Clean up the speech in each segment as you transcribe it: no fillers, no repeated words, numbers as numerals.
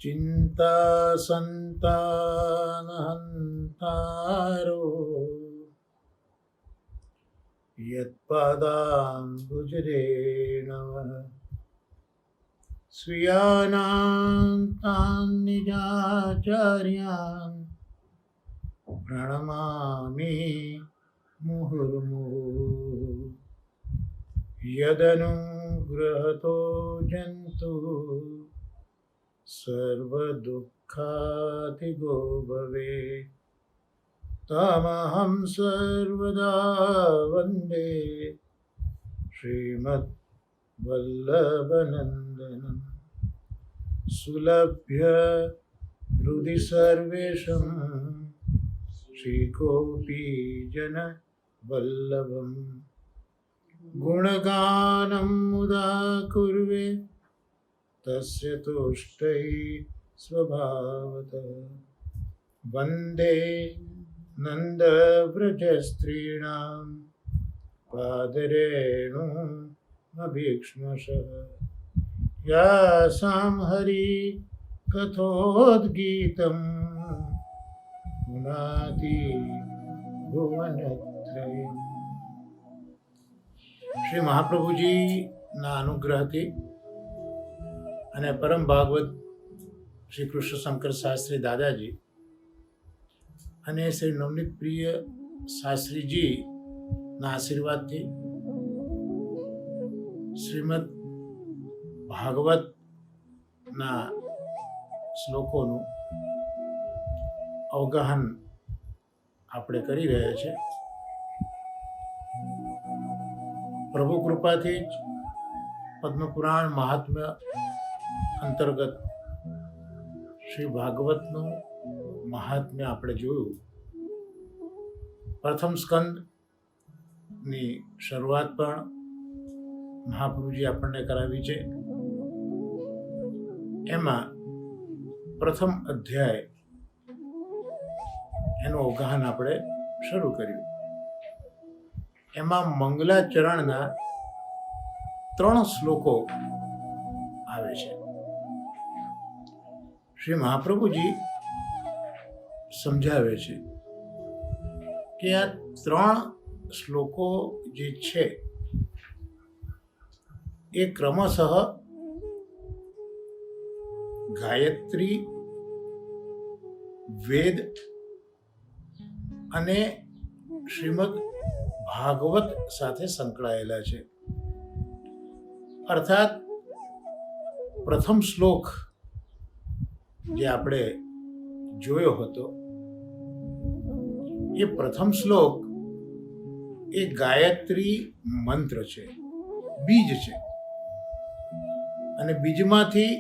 चिंता संतानहंतारो यत्पादाम्बुजरेणव स्वीयानां निजाचार्यान् प्रणमामि मुहुर्मुहुः। यदनुग्रहतो जन्तुः सर्वदुःखातिगो भवेत् तमहं सर्वदा वन्दे श्रीमद्वल्लभनन्दनं सुलभ्य हृदि सर्वेषां श्रीगोपीजनवल्लभं गुणगानं मुदा कुर्वे तस्य तुष्टै स्वभावतः वन्दे नन्दव्रजस्त्रीणां पादरेणुमभीक्ष्मशः यासां हरिकथोद्गीतं पुनाति भुवनत्रयम्। શ્રી મહાપ્રભુજીના અનુગ્રહથી અને પરમ ભાગવત શ્રી કૃષ્ણ શંકર શાસ્ત્રી દાદાજી અને શ્રી નવનીત પ્રિય શાસ્ત્રીજીના આશીર્વાદથી શ્રીમદ ભાગવતના શ્લોકોનું અવગાહન આપણે કરી રહ્યા છીએ. પ્રભુ કૃપાથી જ પદ્મપુરાણ મહાત્મ્ય અંતર્ગત શ્રી ભાગવતનું મહાત્મ્ય આપણે જોયું. પ્રથમ સ્કંદની શરૂઆત પણ મહાપ્રભુજી આપણને કરાવી છે. એમાં પ્રથમ અધ્યાય એનું અવગાહન આપણે શરૂ કર્યું. એમાં મંગલાચરણના 3 શ્લોકો આવે છે. શ્રી મહાપ્રભુજી સમજાવે છે કે આ 3 શ્લોકો જે છે એ ક્રમશઃ ગાયત્રી, વેદ અને શ્રીમદ ભાગવત સાથે સંકળાયેલા છે. અર્થાત પ્રથમ શ્લોક જે આપણે જોયો હતો એ પ્રથમ શ્લોક એ ગાયત્રી મંત્ર છે, બીજ છે, અને બીજમાંથી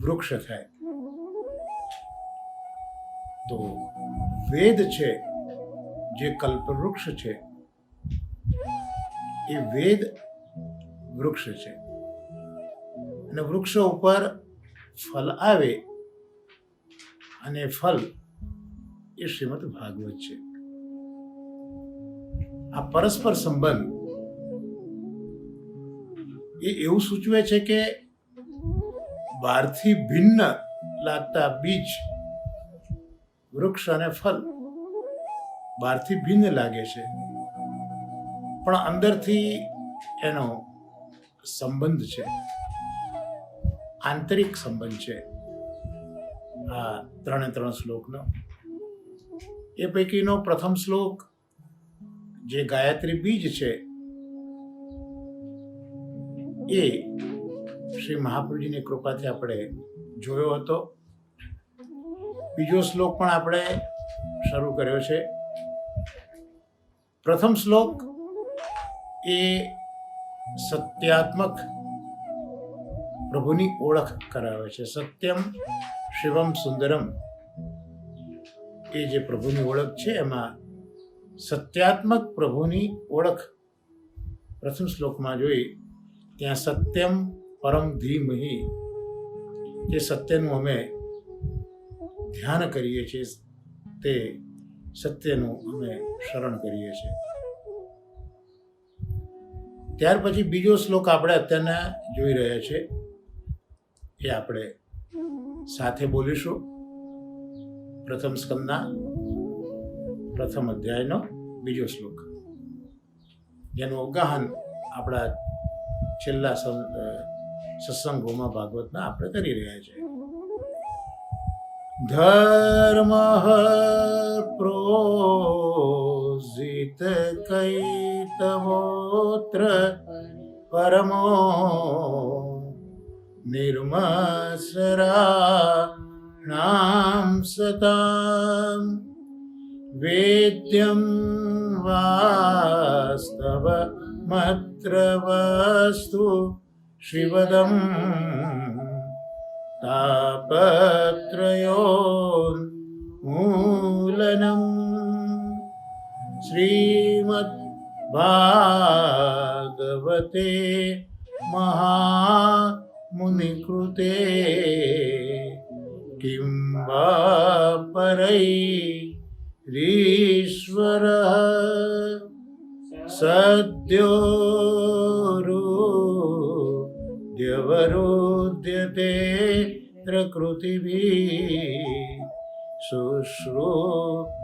વૃક્ષ થાય. તો વેદ છે જે કલ્પવૃક્ષ છે એ વેદ વૃક્ષ છે, અને વૃક્ષ ઉપર ફલ આવે અને ફલ એ શ્રીમદ ભાગવત છે. આ પરસ્પર સંબંધ એ એવું સૂચવે છે કે બહારથી ભિન્ન લાગતા બીજ, વૃક્ષ અને ફલ બહારથી ભિન્ન લાગે છે, પણ અંદરથી એનો સંબંધ છે, આંતરિક સંબંધ છે. આ 3 શ્લોકનો એ પૈકીનો પ્રથમ શ્લોક જે ગાયત્રી બીજ છે એ શ્રી મહાપ્રભુજીની કૃપાથી આપણે જોયો હતો. બીજો શ્લોક પણ આપણે શરૂ કર્યો છે. પ્રથમ શ્લોક એ સત્યાત્મક પ્રભુની ઓળખ કરાવે છે. સત્યમ શિવમ સુંદરમ એ જે પ્રભુની ઓળખ છે એમાં સત્યાત્મક પ્રભુની ઓળખ પ્રથમ શ્લોકમાં જોઈ. ત્યાં સત્યમ પરમ ધીમહિ, જે સત્યનું અમે ધ્યાન કરીએ છીએ તે સત્યનું અમે શરણ કરીએ છીએ. ત્યાર પછી બીજો શ્લોક આપણે અત્યારના જોઈ રહ્યા છે એ આપણે સાથે બોલીશું પ્રથમ સ્કંદના પ્રથમ અધ્યાયનો બીજો શ્લોક, જેનું અવગાહન આપણા છેલ્લા સત્સંગોમાં ભાગવતના આપણે કરી રહ્યા છીએ. ધર્મ પ્રોઝિત કૈતવોત્ર પરમો નિર્મસરાણામ સતામ વેદ્યમ વાસ્તવ મત્ર વસ્તુ શિવદમ તાપત્રયોન મૂલનમ. શ્રીમદ્ ભાગવતે મહામુનિકૃતે કિં વા પરૈરીશ્વર સદ્યોરુદ્યવરુદ્યતે પ્રકૃતિભિ શુશ્રૂષુભિ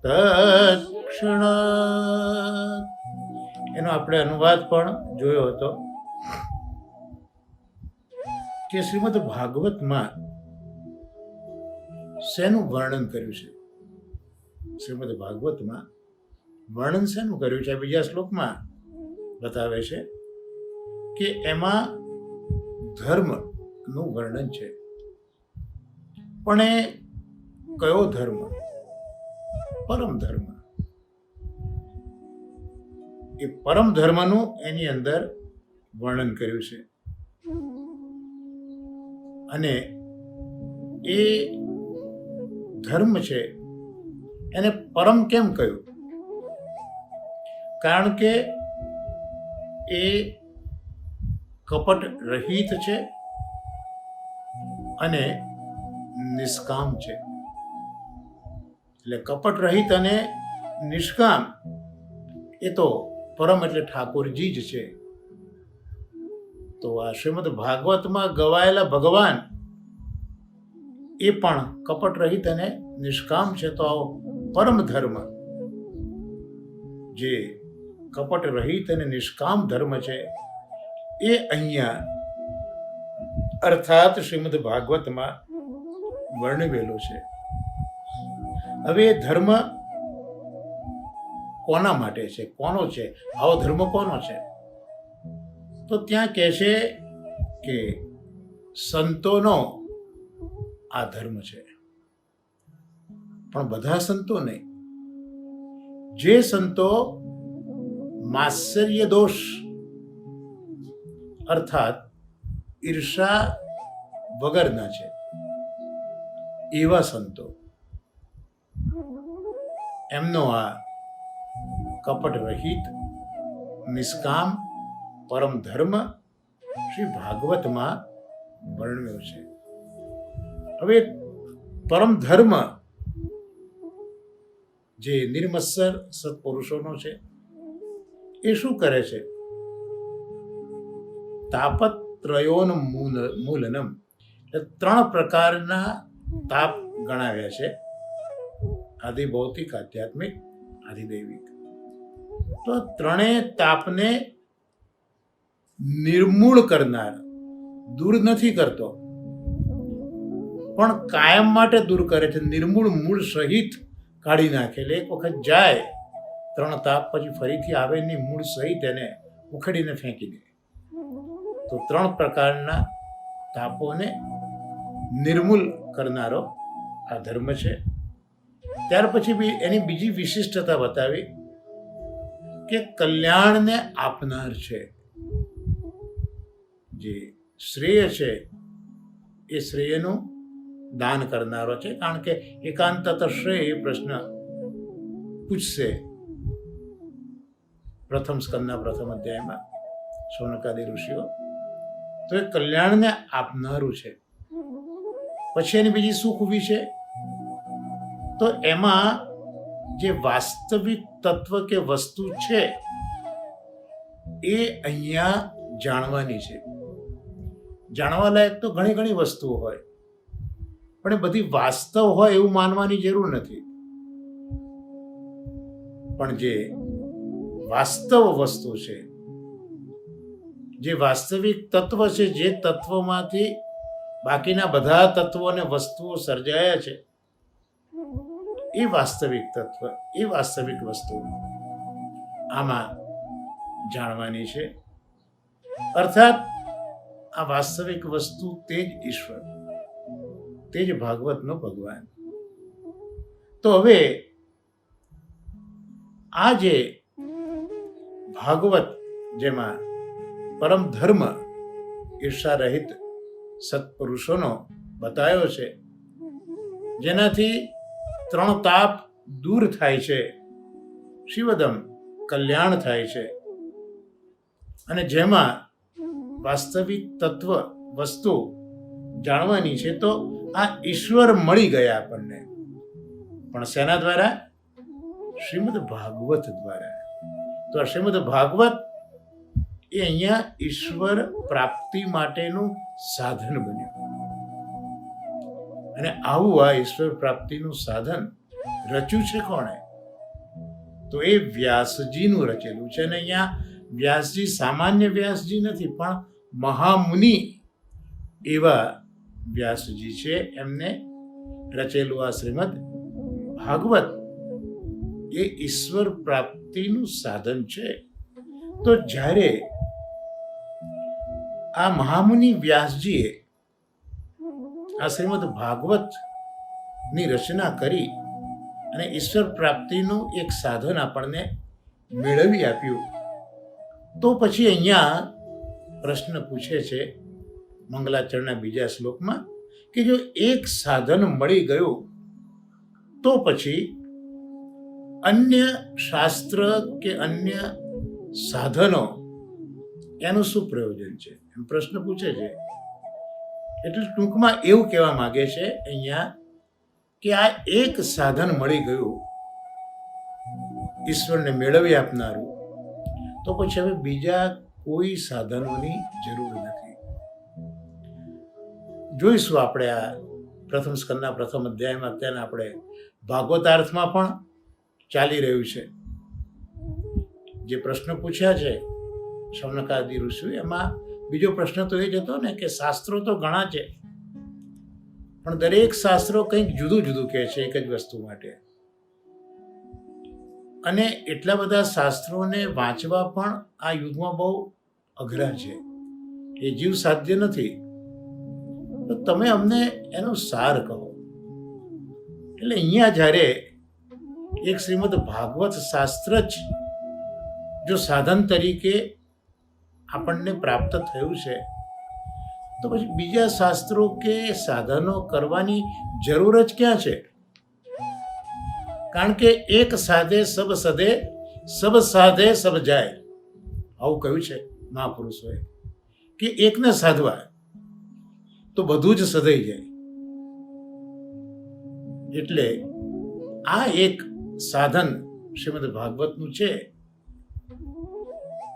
તત્ક્ષણાત. એનો આપણે અનુવાદ પણ જોયો હતો કે શ્રીમદ ભાગવતમાં શેનું વર્ણન કર્યું છે. શ્રીમદ ભાગવતમાં વર્ણન શેનું કર્યું છે બીજા શ્લોકમાં બતાવે છે કે એમાં ધર્મનું વર્ણન છે. પણ એ કયો ધર્મ? પરમ ધર્મ. એ પરમ ધર્મનું એની અંદર વર્ણન કર્યું છે. અને એ ધર્મ છે એને પરમ કેમ કહ્યું? કારણ કે એ કપટ રહિત છે અને નિષ્કામ છે. એટલે કપટ રહિત અને નિષ્કામ એ તો પરમ એટલે ઠાકોરજી જ છે. તો આ શ્રીમદ ભાગવતમાં ગવાયેલા ભગવાન એ પણ કપટ રહિત અને નિષ્કામ છે. તો આવો પરમ ધર્મ, જે કપટ રહિત અને નિષ્કામ ધર્મ છે, એ અહીંયા અર્થાત શ્રીમદ ભાગવતમાં વર્ણવેલો છે. હવે એ ધર્મ કોના માટે છે? કોનો છે આવો ધર્મ? કોનો છે? તો ત્યાં કહે છે કે સંતોનો આ ધર્મ છે. પણ બધા સંતો નહીં. જે સંતો માત્સર્ય દોષ અર્થાત ઈર્ષા વગરના છે, એવા સંતો, એમનો આ કપટ રહિત નિષ્કામ પરમ ધર્મ શ્રી ભાગવતમાં વર્ણવ્યો છે. હવે પરમ ધર્મ જે નિર્મત્સર સત્પુરુષોનો છે, એ શું કરે છે? તાપત્રયોન મૂલનમ, એટલે 3 પ્રકારના તાપ ગણાવ્યા છે: આદિ ભૌતિક, આધ્યાત્મિક, આધિદૈવિક. તો ત્રણેય તાપને નિર્મૂળ કરનાર, દૂર નથી કરતો પણ કાયમ માટે દૂર કરે છે. નિર્મૂળ, મૂળ સહિત કાઢી નાખે. એટલે એક વખત જાય 3 તાપ, પછી ફરીથી આવે નહીં, મૂળ સહિત એને ઉખેડીને ફેંકી દે. તો 3 પ્રકારના તાપોને નિર્મૂલ કરનારો આ ધર્મ છે. ત્યાર પછી એની બીજી વિશિષ્ટતા બતાવી કે કલ્યાણને આપનાર છે. જે શ્રેય છે એ શ્રેયનું દાન કરનારો છે. કારણ કે એકાંતત શ્રેય એ પ્રશ્ન પૂછશે પ્રથમ સ્કંદના પ્રથમ અધ્યાયમાં શૌનકાદી ઋષિઓ. તો એ કલ્યાણને આપનારું છે. પછી એની બીજી શું ખૂબી છે? તો એમાં જે વાસ્તવિક તત્વ કે વસ્તુ છે એ અહીંયા જાણવાની છે. જાણવા લાયક તો ઘણી ઘણી વસ્તુઓ હોય, પણ એ બધી વાસ્તવ હોય એવું માનવાની જરૂર નથી. પણ જે વાસ્તવ વસ્તુ છે, જે વાસ્તવિક તત્વ છે, જે તત્વમાંથી બાકીના બધા તત્વો અને વસ્તુઓ સર્જાયા છે, એ વાસ્તવિક તત્વ, એ વાસ્તવિક વસ્તુ આમાં જાણવાની છે. અર્થાત આ વાસ્તવિક વસ્તુ તે જ ઈશ્વર, તે જ ભાગવતનો ભગવાન. તો હવે આ જે ભાગવત, જેમાં પરમ ધર્મ ઈર્ષા રહિત સત્પુરુષોનો બતાવ્યો છે, જેનાથી 3 તાપ દૂર થાય છે, શિવદમ કલ્યાણ થાય છે, અને જેમાં વાસ્તવિક તત્વ વસ્તુ જાણવાની છે, તો આ ઈશ્વર મળી ગયા આપણને. પણ શેના દ્વારા? શ્રીમદ ભાગવત દ્વારા. તો આ શ્રીમદ ભાગવત એ અહીંયા ઈશ્વર પ્રાપ્તિ માટેનું સાધન બન્યું. અને આવું આ ઈશ્વર પ્રાપ્તિનું સાધન રચ્યું છે કોણે? તો એ વ્યાસજીનું રચેલું છે. અને અહીંયા વ્યાસજી સામાન્ય વ્યાસજી નથી, પણ મહામુનિ એવા વ્યાસજી છે. એમને રચેલું આ શ્રીમદ ભાગવત એ ઈશ્વર પ્રાપ્તિનું સાધન છે. તો જ્યારે આ મહામુનિ વ્યાસજીએ આ શ્રીમદ ભાગવતની રચના કરી અને ઈશ્વર પ્રાપ્તિનું એક સાધન આપણને મેળવી આપ્યું, તો પછી અહીંયા પ્રશ્ન પૂછે છે મંગલાચરણના બીજા શ્લોકમાં કે જો એક સાધન મળી ગયું તો પછી અન્ય શાસ્ત્ર કે અન્ય સાધનો એનું શું પ્રયોજન છે, એમ પ્રશ્ન પૂછે છે. એટલે ટૂંકમાં એવું કહેવા માંગે છે અહીંયા કે આ એક સાધન મળી ગયું ઈશ્વરને મેળવી આપનારું, તો પછી હવે બીજા કોઈ સાધનોની જરૂર નથી. જોઈશું આપણે આ પ્રથમ સ્કંદના પ્રથમ અધ્યાયમાં. અત્યારે આપણે ભાગવતાર્થમાં પણ ચાલી રહ્યું છે. જે પ્રશ્નો પૂછ્યા છે શૌનકાદિ ઋષિ, એમાં બીજો પ્રશ્ન તો એ જ હતો ને કે શાસ્ત્રો તો ઘણા છે, પણ દરેક શાસ્ત્રો કંઈક જુદું જુદું કહે છે એક જ વસ્તુ માટે. અને એટલા બધા શાસ્ત્રોને વાંચવા પણ આ યુગમાં બહુ અઘરા છે, એ જીવ સાધ્ય નથી. તો તમે અમને એનો સાર કહો. એટલે અહીંયા જ્યારે એક શ્રીમદ ભાગવત શાસ્ત્ર જ જો સાધન તરીકે આપણને પ્રાપ્ત થયું છે, તો પછી બીજા શાસ્ત્રો કે સાધનો કરવાની જરૂર જ ક્યાં છે? કારણ કે એક સાધે સબ સદે, સબ સાધે સબ જાય, આવું કહ્યું છે મહાપુરુષોએ, કે એકને સાધવા તો બધું જ સધાઈ જાય. એટલે આ એક સાધન શ્રીમદ ભાગવતનું છે,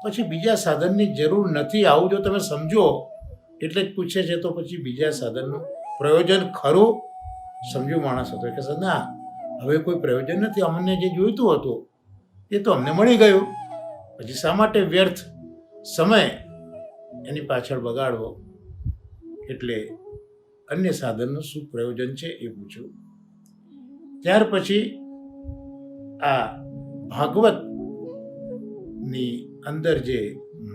પછી બીજા સાધનની જરૂર નથી. આવું જો તમે સમજો એટલે જ પૂછે છે, તો પછી બીજા સાધનનું પ્રયોજન ખરું? સમજુ માણસ હતો કે ના, હવે કોઈ પ્રયોજન નથી, અમને જે જોઈતું હતું એ તો અમને મળી ગયું, પછી શા માટે વ્યર્થ સમય એની પાછળ બગાડવો? એટલે અન્ય સાધનનું શું પ્રયોજન છે એ પૂછ્યું. ત્યાર પછી આ ભાગવતની અંદર જે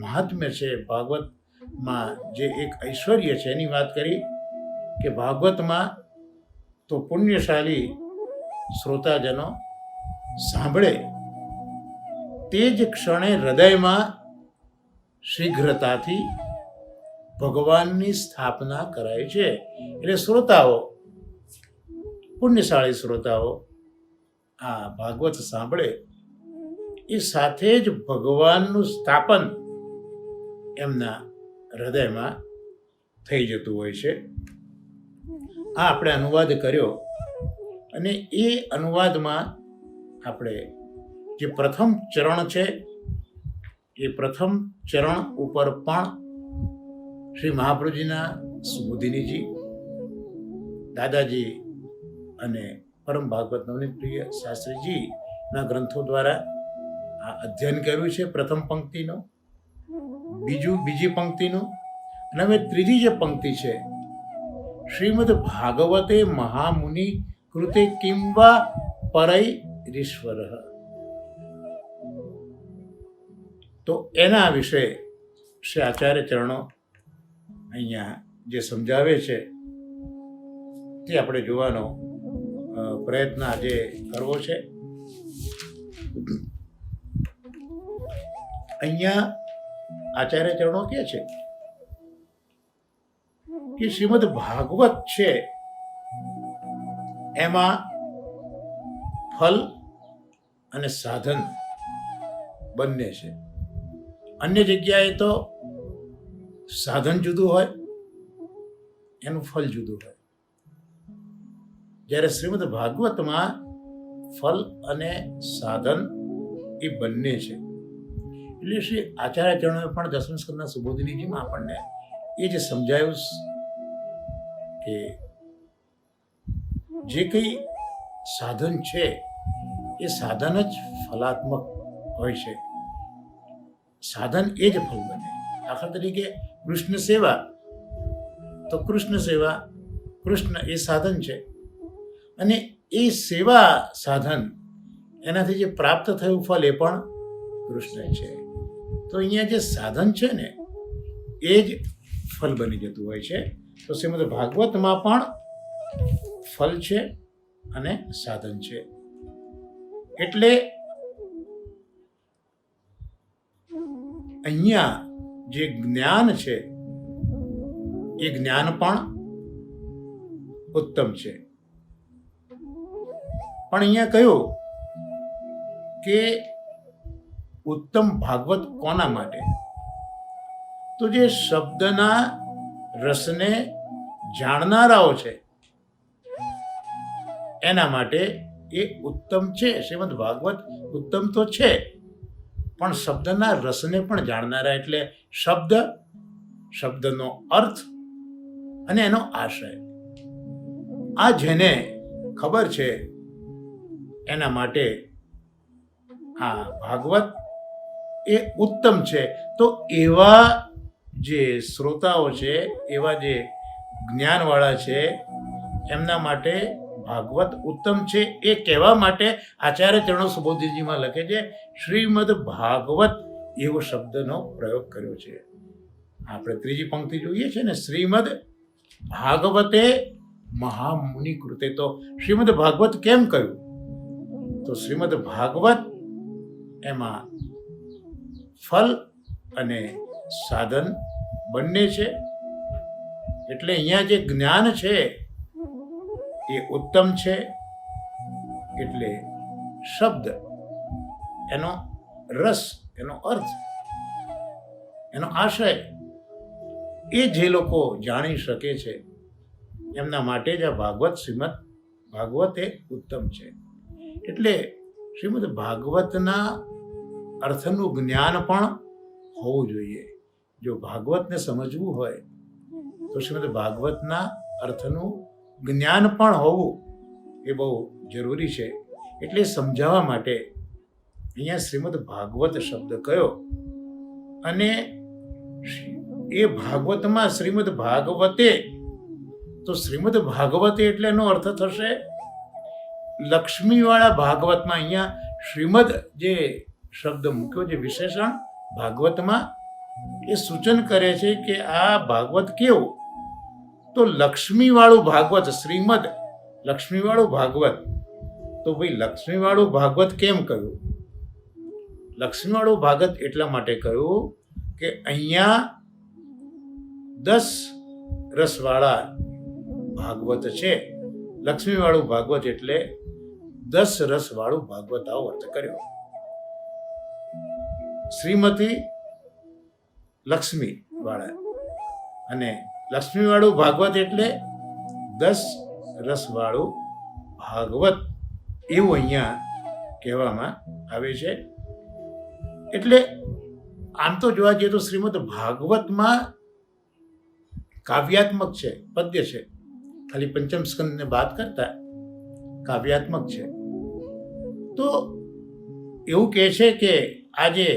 મહાત્મ્ય છે, ભાગવતમાં જે એક ઐશ્વર્ય છે એની વાત કરી કે ભાગવતમાં તો પુણ્યશાળી શ્રોતાજનો સાંભળે તે જ ક્ષણે હૃદયમાં શીઘ્રતાથી ભગવાનની સ્થાપના કરાય છે. એટલે શ્રોતાઓ, પુણ્યશાળી શ્રોતાઓ આ ભાગવત સાંભળે એ સાથે જ ભગવાનનું સ્થાપન એમના હૃદયમાં થઈ જતું હોય છે. આ આપણે અનુવાદ કર્યો, અને એ અનુવાદમાં આપણે જે પ્રથમ ચરણ છે એ પ્રથમ ચરણ ઉપર પણ શ્રી મહાપ્રભુજીના સુબોધિનીજી, દાદાજી અને પરમ ભાગવત નવનીત પ્રિય શાસ્ત્રીજીના ગ્રંથો દ્વારા આ અધ્યયન કર્યું છે. પ્રથમ પંક્તિનો, બીજી પંક્તિનું, અને હવે ત્રીજી જે પંક્તિ છે, શ્રીમદ ભાગવતે મહામુનિ કૃતે કિંવા પરૈરીશ્વર, તો એના વિશે શ્રી આચાર્ય ચરણો અહીંયા જે સમજાવે છે તે આપણે જોવાનો પ્રયત્ન આજે કરવો છે. અહીંયા આચાર્ય ચરણો કહે છે કે શ્રીમદ ભાગવત છે એમાં ફલ અને સાધન બંને છે. અન્ય જગ્યાએ તો સાધન જુદું હોય, એનું ફલ જુદું હોય, જ્યારે શ્રીમદ ભાગવતમાં ફલ અને સાધન એ બંને છે. એટલે શ્રી આચાર્ય ચરણોએ પણ દસમ સ્કંદના સુબોધિનીજીમાં આપણને એ જે સમજાયું કે જે કંઈ સાધન છે એ સાધન જ ફલાત્મક હોય છે, સાધન એ જ ફલ બને. દાખલા તરીકે કૃષ્ણ સેવા, તો કૃષ્ણ સેવા, કૃષ્ણ એ સાધન છે, અને એ સેવા સાધન એનાથી જે પ્રાપ્ત થયું ફલ એ પણ કૃષ્ણ છે. તો અહીંયા જે સાધન છે ને એ જ ફલ બની જતું હોય છે. તો શ્રીમદ ભાગવતમાં પણ ફલ છે અને સાધન છે. એટલે અહીંયા જે જ્ઞાન છે એ જ્ઞાન પણ ઉત્તમ છે. પણ અહીંયા કહ્યું કે ઉત્તમ ભાગવત કોના માટે? તો જે શબ્દના રસને જાણનારાઓ છે એના માટે એ ઉત્તમ છે. શ્રીમદ ભાગવત ઉત્તમ તો છે, પણ શબ્દના રસને પણ જાણનારા, એટલે શબ્દનો અર્થ અને એનો આશય, આ જેને ખબર છે એના માટે આ ભાગવત એ ઉત્તમ છે. તો એવા જે શ્રોતાઓ છે, એવા જે જ્ઞાનવાળા છે, એમના માટે ભાગવત ઉત્તમ છે. એ કહેવા માટે આચાર્ય ચરણો સુબોધિનીજીમાં લખે છે શ્રીમદ ભાગવત એવો શબ્દનો પ્રયોગ કર્યો છે. આપણે ત્રીજી પંક્તિ જોઈએ છે ને, શ્રીમદ ભાગવતે મહામુનિ કૃતે. તો શ્રીમદ ભાગવત કેમ કહ્યું? તો શ્રીમદ ભાગવત એમાં ફલ અને સાધન બંને છે. એટલે અહીંયા જે જ્ઞાન છે એ ઉત્તમ છે. એટલે શબ્દ, એનો રસ, એનો અર્થ, એનો આશય એ જે લોકો જાણી શકે છે એમના માટે જ આ શ્રીમદ ભાગવત એ ઉત્તમ છે. એટલે શ્રીમદ ભાગવતના અર્થનું જ્ઞાન પણ હોવું જોઈએ. જો ભાગવતને સમજવું હોય તો શ્રીમદ ભાગવતના અર્થનું જ્ઞાન પણ હોવું એ બહુ જરૂરી છે. એટલે સમજાવવા માટે અહીંયા શ્રીમદ ભાગવત શબ્દ કયો, અને એ ભાગવતમાં શ્રીમદ ભાગવતે, તો શ્રીમદ ભાગવતે એટલે એનો અર્થ થશે લક્ષ્મીવાળા ભાગવતમાં. અહીંયા શ્રીમદ જે શબ્દ મૂક્યો, જે વિશેષણ ભાગવતમાં, એ સૂચન કરે છે કે આ ભાગવત કેવું? તો લક્ષ્મીવાળું ભાગવત, શ્રીમદ લક્ષ્મીવાળું ભાગવત. તો ભાઈ લક્ષ્મીવાળું ભાગવત કેમ કહ્યું? લક્ષ્મીવાળું ભાગવત એટલા માટે કહ્યું કે અહીંયા 10 રસવાળા ભાગવત છે. લક્ષ્મીવાળું ભાગવત એટલે 10 રસવાળું ભાગવત, આવો અર્થ કર્યો. શ્રીમતી લક્ષ્મી વાળા, અને લક્ષ્મીવાળું ભાગવત એટલે 10 રસવાળું ભાગવત, એવું અહીંયા કહેવામાં આવે છે. એટલે આમ તો જોવા જઈએ તો શ્રીમદ ભાગવતમાં કાવ્યાત્મક છે, પદ્ય છે. ખાલી પંચમ સ્કંદને બાદ કરતા કાવ્યાત્મક છે. તો એવું કહે છે કે આજે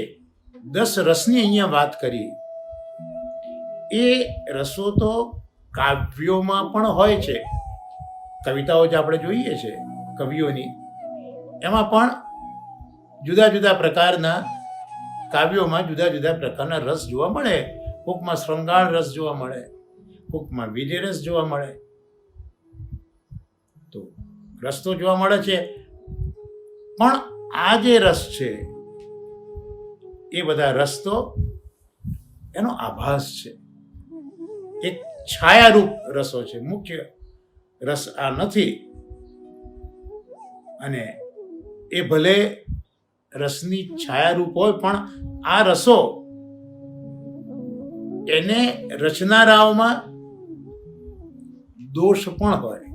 10 રસની અહીંયા વાત કરી, એ રસો તો કાવ્યોમાં પણ હોય છે. કવિતાઓ જે આપણે જોઈએ છે કવિઓની, એમાં પણ જુદા જુદા પ્રકારના કાવ્યોમાં જુદા જુદા પ્રકારના રસ જોવા મળે. કોકમાં શૃંગાર રસ જોવા મળે, કોકમાં વિજય રસ જોવા મળે. તો રસ તો જોવા મળે છે, પણ આ જે રસ છે એ બધા રસ તો એનો આભાસ છે, એક છાયારૂપ રસો છે. મુખ્ય રસ આ નથી. અને એ ભલે રસની છાયારૂપ હોય, પણ આ રસો એને રચનારાઓમાં દોષ પણ હોય.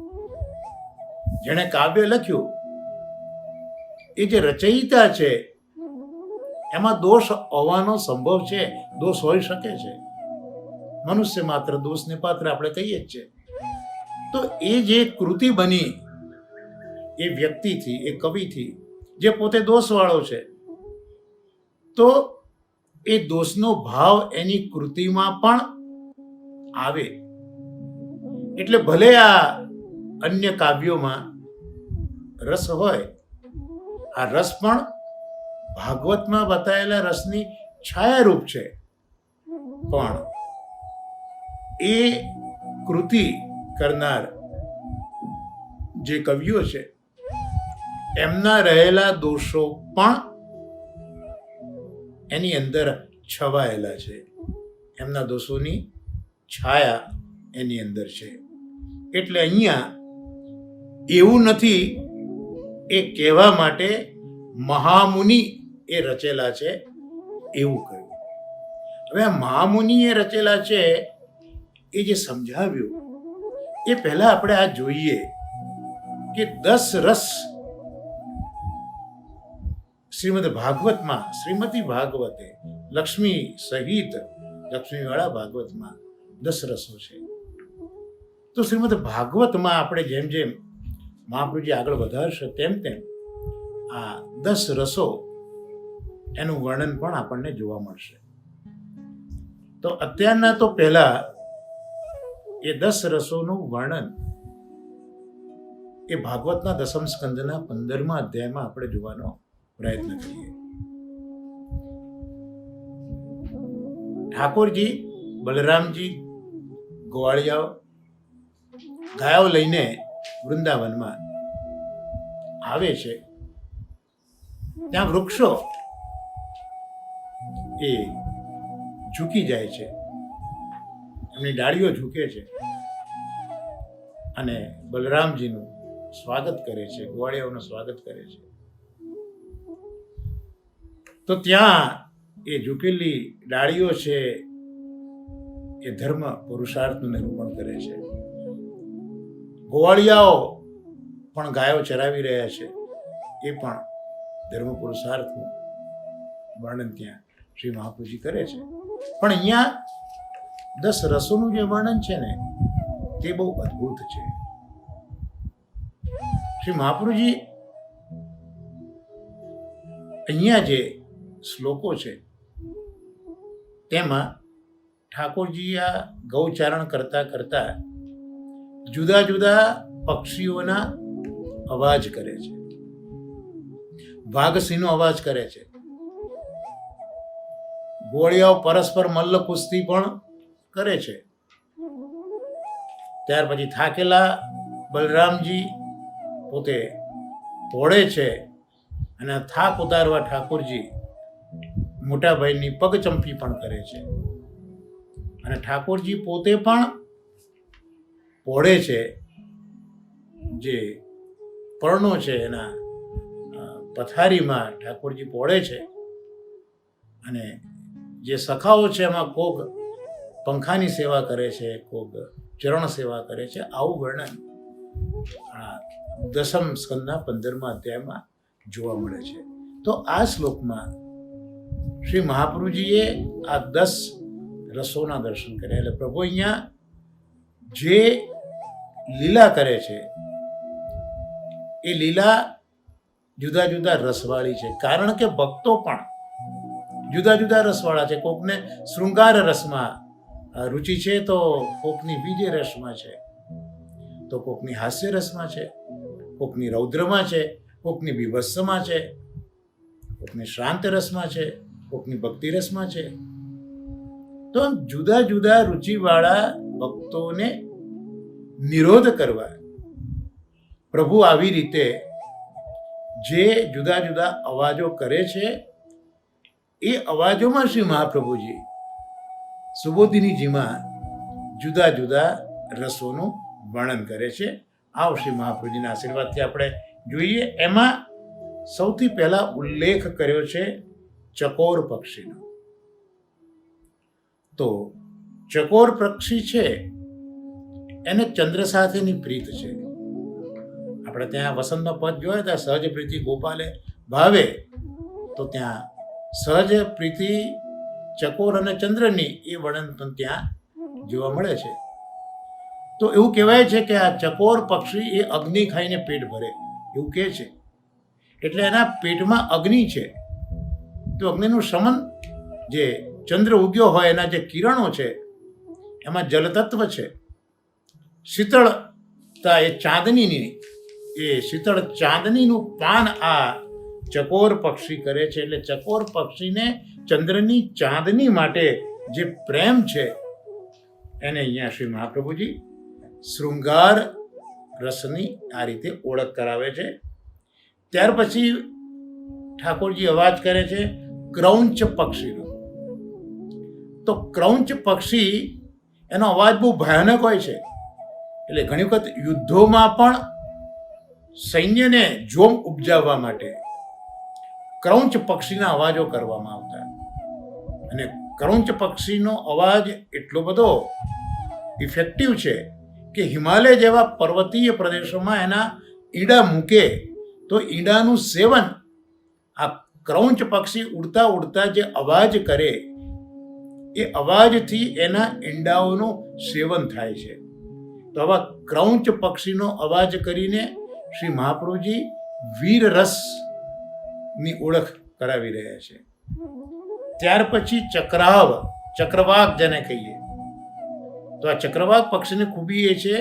જેણે કાવ્ય લખ્યું, એ જે રચયિતા છે, એમાં દોષ હોવાનો સંભવ છે, દોષ હોઈ શકે છે. મનુષ્ય માત્ર દોષને પાત્ર આપણે કહીએ જ છે. તો એ જે કૃતિ બની એ વ્યક્તિથી, એ કવિથી, જે પોતે દોષવાળો છે, તો એ દોષનો ભાવ એની કૃતિમાં પણ આવે. એટલે ભલે આ અન્ય કાવ્યોમાં રસ હોય, આ રસ પણ ભાગવતમાં બતાવેલા રસની છાયારૂપ છે. પણ એ કૃતિ કરનાર જે કવિઓ છે, એમના રહેલા દોષો પણ એની અંદર છવાયેલા છે. એમના દોષોની છાયા એની અંદર છે. એટલે અહીંયા એવું નથી એ કહેવા માટે મહામુનિ એ રચેલા છે એવું કહ્યું. હવે આ મહામુનિ એ રચેલા છે એ જે સમજાવ્યું, એ પહેલા આપણે આ જોઈએ કે 10 રસ શ્રીમદ ભાગવતમાં, શ્રીમતી ભાગવતે, લક્ષ્મી સહિત, લક્ષ્મીવાળા ભાગવતમાં 10 રસો છે. તો શ્રીમદ ભાગવતમાં આપણે જેમ જેમ મહાપ્રભુજી આગળ વધારશે તેમ તેમ આ 10 રસો એનું વર્ણન પણ આપણને જોવા મળશે. તો અત્યારના તો પહેલા એ 10 રસોનું વર્ણન એ ભાગવતના 10મ સ્કંદના 15મા અધ્યાયમાં આપણે જોવાનો પ્રયત્ન કરીએ. ઠાકોરજી, બલરામજી, ગોવાળિયાઓ ગાયો લઈને વૃંદાવનમાં આવે છે. ત્યાં વૃક્ષો એ ઝૂકી જાય છે, એમની ડાળીઓ ઝૂકે છે અને બલરામજીનું સ્વાગત કરે છે, ગોવાળિયાઓનું સ્વાગત કરે છે. તો ત્યાં એ ઝૂકેલી ડાળીઓ છે એ ધર્મ પુરુષાર્થનું નિરૂપણ કરે છે. ગોવાળિયાઓ પણ ગાયો ચરાવી રહ્યા છે, એ પણ ધર્મ પુરુષાર્થનું વર્ણન ત્યાં શ્રી મહાપ્રભુજી કરે છે. પણ અહીંયા 10 રસોનું જે વર્ણન છે ને, તે બહુ અદ્ભુત છે. શ્રી મહાપ્રભુજી અહીંયા જે શ્લોકો છે તેમાં ઠાકોરજી આ ગૌચારણ કરતા કરતા જુદા જુદા પક્ષીઓના અવાજ કરે છે, વાઘસિંહનો અવાજ કરે છે. ગોળિયાઓ પરસ્પર મલ્લ કુસ્તી પણ કરે છે. ત્યાર પછી થાકેલા બલરામજી પોતે પોળે છે અને થાક ઉતારવા ઠાકોરજી મોટાભાઈની પગચંપી પણ કરે છે. અને ઠાકોરજી પોતે પણ પોળે છે. જે પર્ણો છે એના પથારીમાં ઠાકોરજી પોળે છે. અને જે સખાઓ છે એમાં કોક પંખાની સેવા કરે છે, કોક ચરણ સેવા કરે છે. આવું વર્ણન આ 10મ સ્કંદના 15મા અધ્યાયમાં જોવા મળે છે. તો આ શ્લોકમાં શ્રી મહાપ્રભુજીએ આ 10 રસોના દર્શન કર્યા. એટલે પ્રભુ અહીંયા જે લીલા કરે છે એ લીલા જુદા જુદા રસવાળી છે, કારણ કે ભક્તો પણ જુદા જુદા રસવાળા છે. કોકને શૃંગાર રસમાં રુચિ છે, તો કોકની વિજય રસમાં છે, તો કોકની હાસ્ય રસમાં છે, કોકની રૌદ્રમાં છે, કોકની વિભત્સમાં છે, કોકની શાંત રસમાં છે, કોકની ભક્તિ રસમાં છે. તો જુદા જુદા રુચિવાળા ભક્તોને નિરોધ કરવા પ્રભુ આવી રીતે જે જુદા જુદા અવાજો કરે છે, એ અવાજોમાં શ્રી મહાપ્રભુજી સુબોધિનીજીમાં જુદા જુદા રસોનું વર્ણન કરે છે. આવ શ્રી મહાપ્રભુજીના આશીર્વાદથી આપણે જોઈએ. એમાં સૌથી પહેલા ઉલ્લેખ કર્યો છે ચકોર પક્ષીનો. તો ચકોર પક્ષી છે એને ચંદ્ર સાથેની પ્રીત છે. આપણે ત્યાં વસંતનો પદ જોયા ત્યાં સહજ પ્રીતિ ગોપાલે ભાવે, તો ત્યાં સહજ પ્રીતિ ચકોર અને ચંદ્રની એ વર્ણન પણ ત્યાં જોવા મળે છે. તો એવું કહેવાય છે કે આ ચકોર પક્ષી એ અગ્નિ ખાઈને પેટ ભરે એવું કહે છે. એટલે એના પેટમાં અગ્નિ છે, તો અગ્નિનું શમન, જે ચંદ્ર ઉગ્યો હોય એના જે કિરણો છે એમાં જલતત્વ છે, શીતળતા એ ચાંદનીની, એ શીતળ ચાંદનીનું પાન આ ચકોર પક્ષી કરે છે. એટલે ચકોર પક્ષીને ચંદ્રની ચાંદની માટે જે પ્રેમ છે એને અહીંયા શ્રી મહાપ્રભુજી શૃંગાર રસની આ રીતે ઓળખ કરાવે છે. ત્યાર પછી ઠાકોરજી અવાજ કરે છે ક્રૌંચ પક્ષીનો. તો ક્રૌંચ પક્ષી એનો અવાજ બહુ ભયાનક હોય છે. એટલે ઘણી વખત યુદ્ધોમાં પણ સૈન્યને જોમ ઉપજાવવા માટે ક્રૌંચ પક્ષીના અવાજો કરવામાં આવતા. અને ક્રૌંચ પક્ષીનો અવાજ એટલો બધો ઇફેક્ટિવ છે કે હિમાલય જેવા પર્વતીય પ્રદેશોમાં એના ઈંડા મૂકે તો ઈંડાનું સેવન આ ક્રૌંચ પક્ષી ઉડતા ઉડતા જે અવાજ કરે એ અવાજથી એના ઈંડાઓનું સેવન થાય છે. તો આવા ક્રૌંચ પક્ષીનો અવાજ કરીને શ્રી મહાપ્રભુજી વીર રસની ઓળખ કરાવી રહ્યા છે. ત્યાર પછી ચક્રવાક જેને કહીએ, તો આ ચક્રવાક પક્ષીની ખૂબી એ છે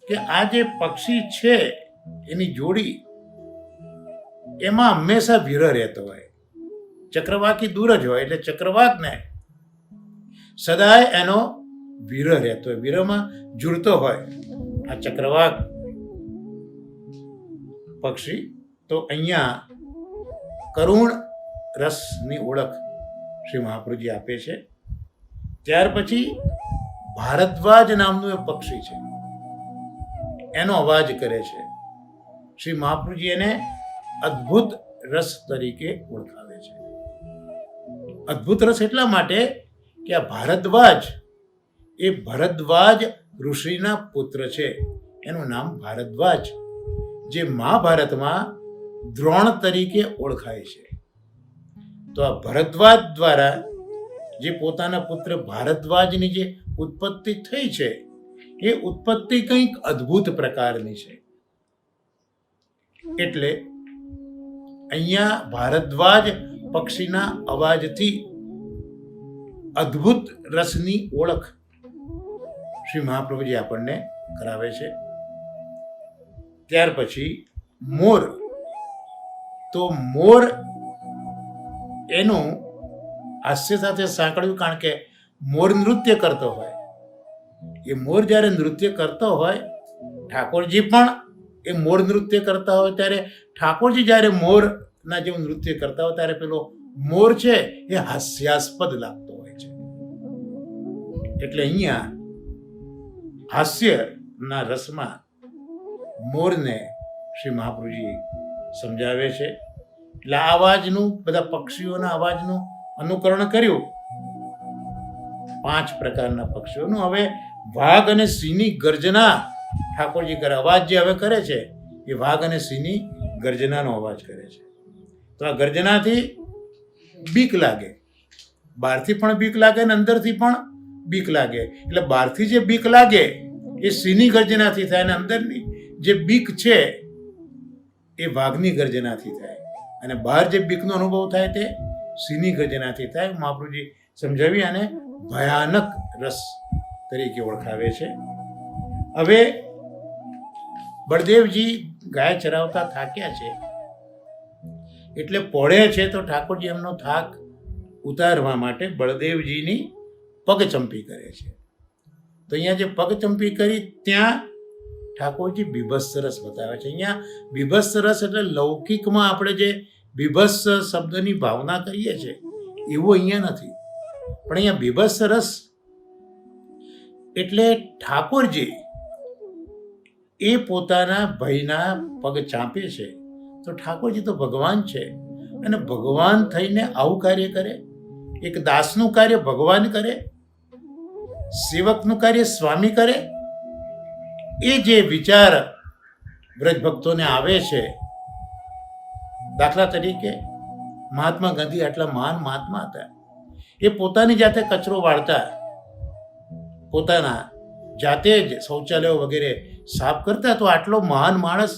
કે આ જે પક્ષી છે એની જોડી એમાં હંમેશા વિરહ રહેતો હોય. ચક્રવાકી દૂર જ હોય, એટલે ચક્રવાકને સદાય એનો વિરહ રહેતો હોય, વિરહમાં જુડતો હોય આ ચક્રવાક પક્ષી. તો અહીંયા કરુણ રસની ઓળખ શ્રી મહાપ્રભુજી આપે છે. ત્યાર પછી ભારદ્વાજ નામનું એક પક્ષી છે, એનો અવાજ કરે છે. શ્રી મહાપ્રભુજી એને અદ્ભુત રસ તરીકે ઓળખાવે છે. અદ્ભુત રસ એટલા માટે કે આ ભારદ્વાજ એ ભરદ્વાજ ઋષિના પુત્ર છે, એનું નામ ભારદ્વાજ, જે મહાભારતમાં દ્રોણ તરીકે ઓળખાય છે. તો આ ભરદ્વાજ દ્વારા જે પોતાના પુત્ર ભારદ્વાજની જે ઉત્પત્તિ થઈ છે એ ઉત્પત્તિ કંઈક અદ્ભુત પ્રકારની છે. એટલે અહીંયા ભારદ્વાજ પક્ષીના અવાજથી અદ્ભુત રસની ઓળખ શ્રી મહાપ્રભુજી આપણને કરાવે છે. ત્યાર પછી મોર. તો મોર એનું હાસ્ય સાથે સાંકળ્યું, કારણ કે મોર નૃત્ય કરતો હોય. એ મોર જ્યારે નૃત્ય કરતો હોય, ઠાકોરજી પણ એ મોર નૃત્ય કરતા હોય, ત્યારે ઠાકોરજી જ્યારે મોરના જેવું નૃત્ય કરતા હોય ત્યારે પેલો મોર છે એ હાસ્યાસ્પદ લાગતો હોય છે. એટલે અહીંયા હાસ્યના રસમાં મોરને શ્રી મહાપ્રભુજી સમજાવે છે. એટલે આ અવાજનું, બધા પક્ષીઓના અવાજનું અનુકરણ કર્યું 5 પ્રકારના પક્ષીઓનું. હવે વાઘ અને સિંહની ગર્જના ઠાકોરજી કરે. અવાજ જે હવે કરે છે એ વાઘ અને સિંહની ગર્જનાનો અવાજ કરે છે. તો આ ગર્જનાથી બીક લાગે, બહારથી પણ બીક લાગે અને અંદરથી પણ બીક લાગે. એટલે બહારથી જે બીક લાગે એ સિંહની ગર્જનાથી થાય, અને અંદરની જે બીક છે એ વાઘની ગર્જનાથી થાય, અને બહાર જે બીકનો અનુભવ થાય તે સિંહની ગર્જનાથી થાય. મહાપ્રભુજી સમજાવી અને ભયાનક રસ તરીકે ઓળખાવે છે. હવે બળદેવજી ગાય ચરાવતા થાક્યા છે એટલે પોળે છે, તો ઠાકોરજી એમનો થાક ઉતારવા માટે બળદેવજીની પગચંપી કરે છે. તો અહીંયા જે પગચંપી કરી ત્યાં ઠાકોરજી બીભત્સ રસ બતાવે છે. અહીંયા બીભત્સ રસ એટલે લૌકિકમાં આપણે જે બીભત્સ શબ્દની ભાવના કરીએ છીએ એવું અહીંયા નથી, પણ અહીંયા બીભત્સ રસ એટલે ઠાકોરજી એ પોતાના ભયના પગ ચાંપે છે. તો ઠાકોરજી તો ભગવાન છે, અને ભગવાન થઈને આવું કાર્ય કરે. એક દાસનું કાર્ય ભગવાન કરે, સેવકનું કાર્ય સ્વામી કરે. એ જે વિચાર વ્રજ ભક્તોને આવે છે, દાખલા તરીકે મહાત્મા ગાંધી આટલા મહાન મહાત્મા હતા, એ પોતાની જાતે કચરો વાળતા, પોતાના જાતે જ શૌચાલયો વગેરે સાફ કરતા. તો આટલો મહાન માણસ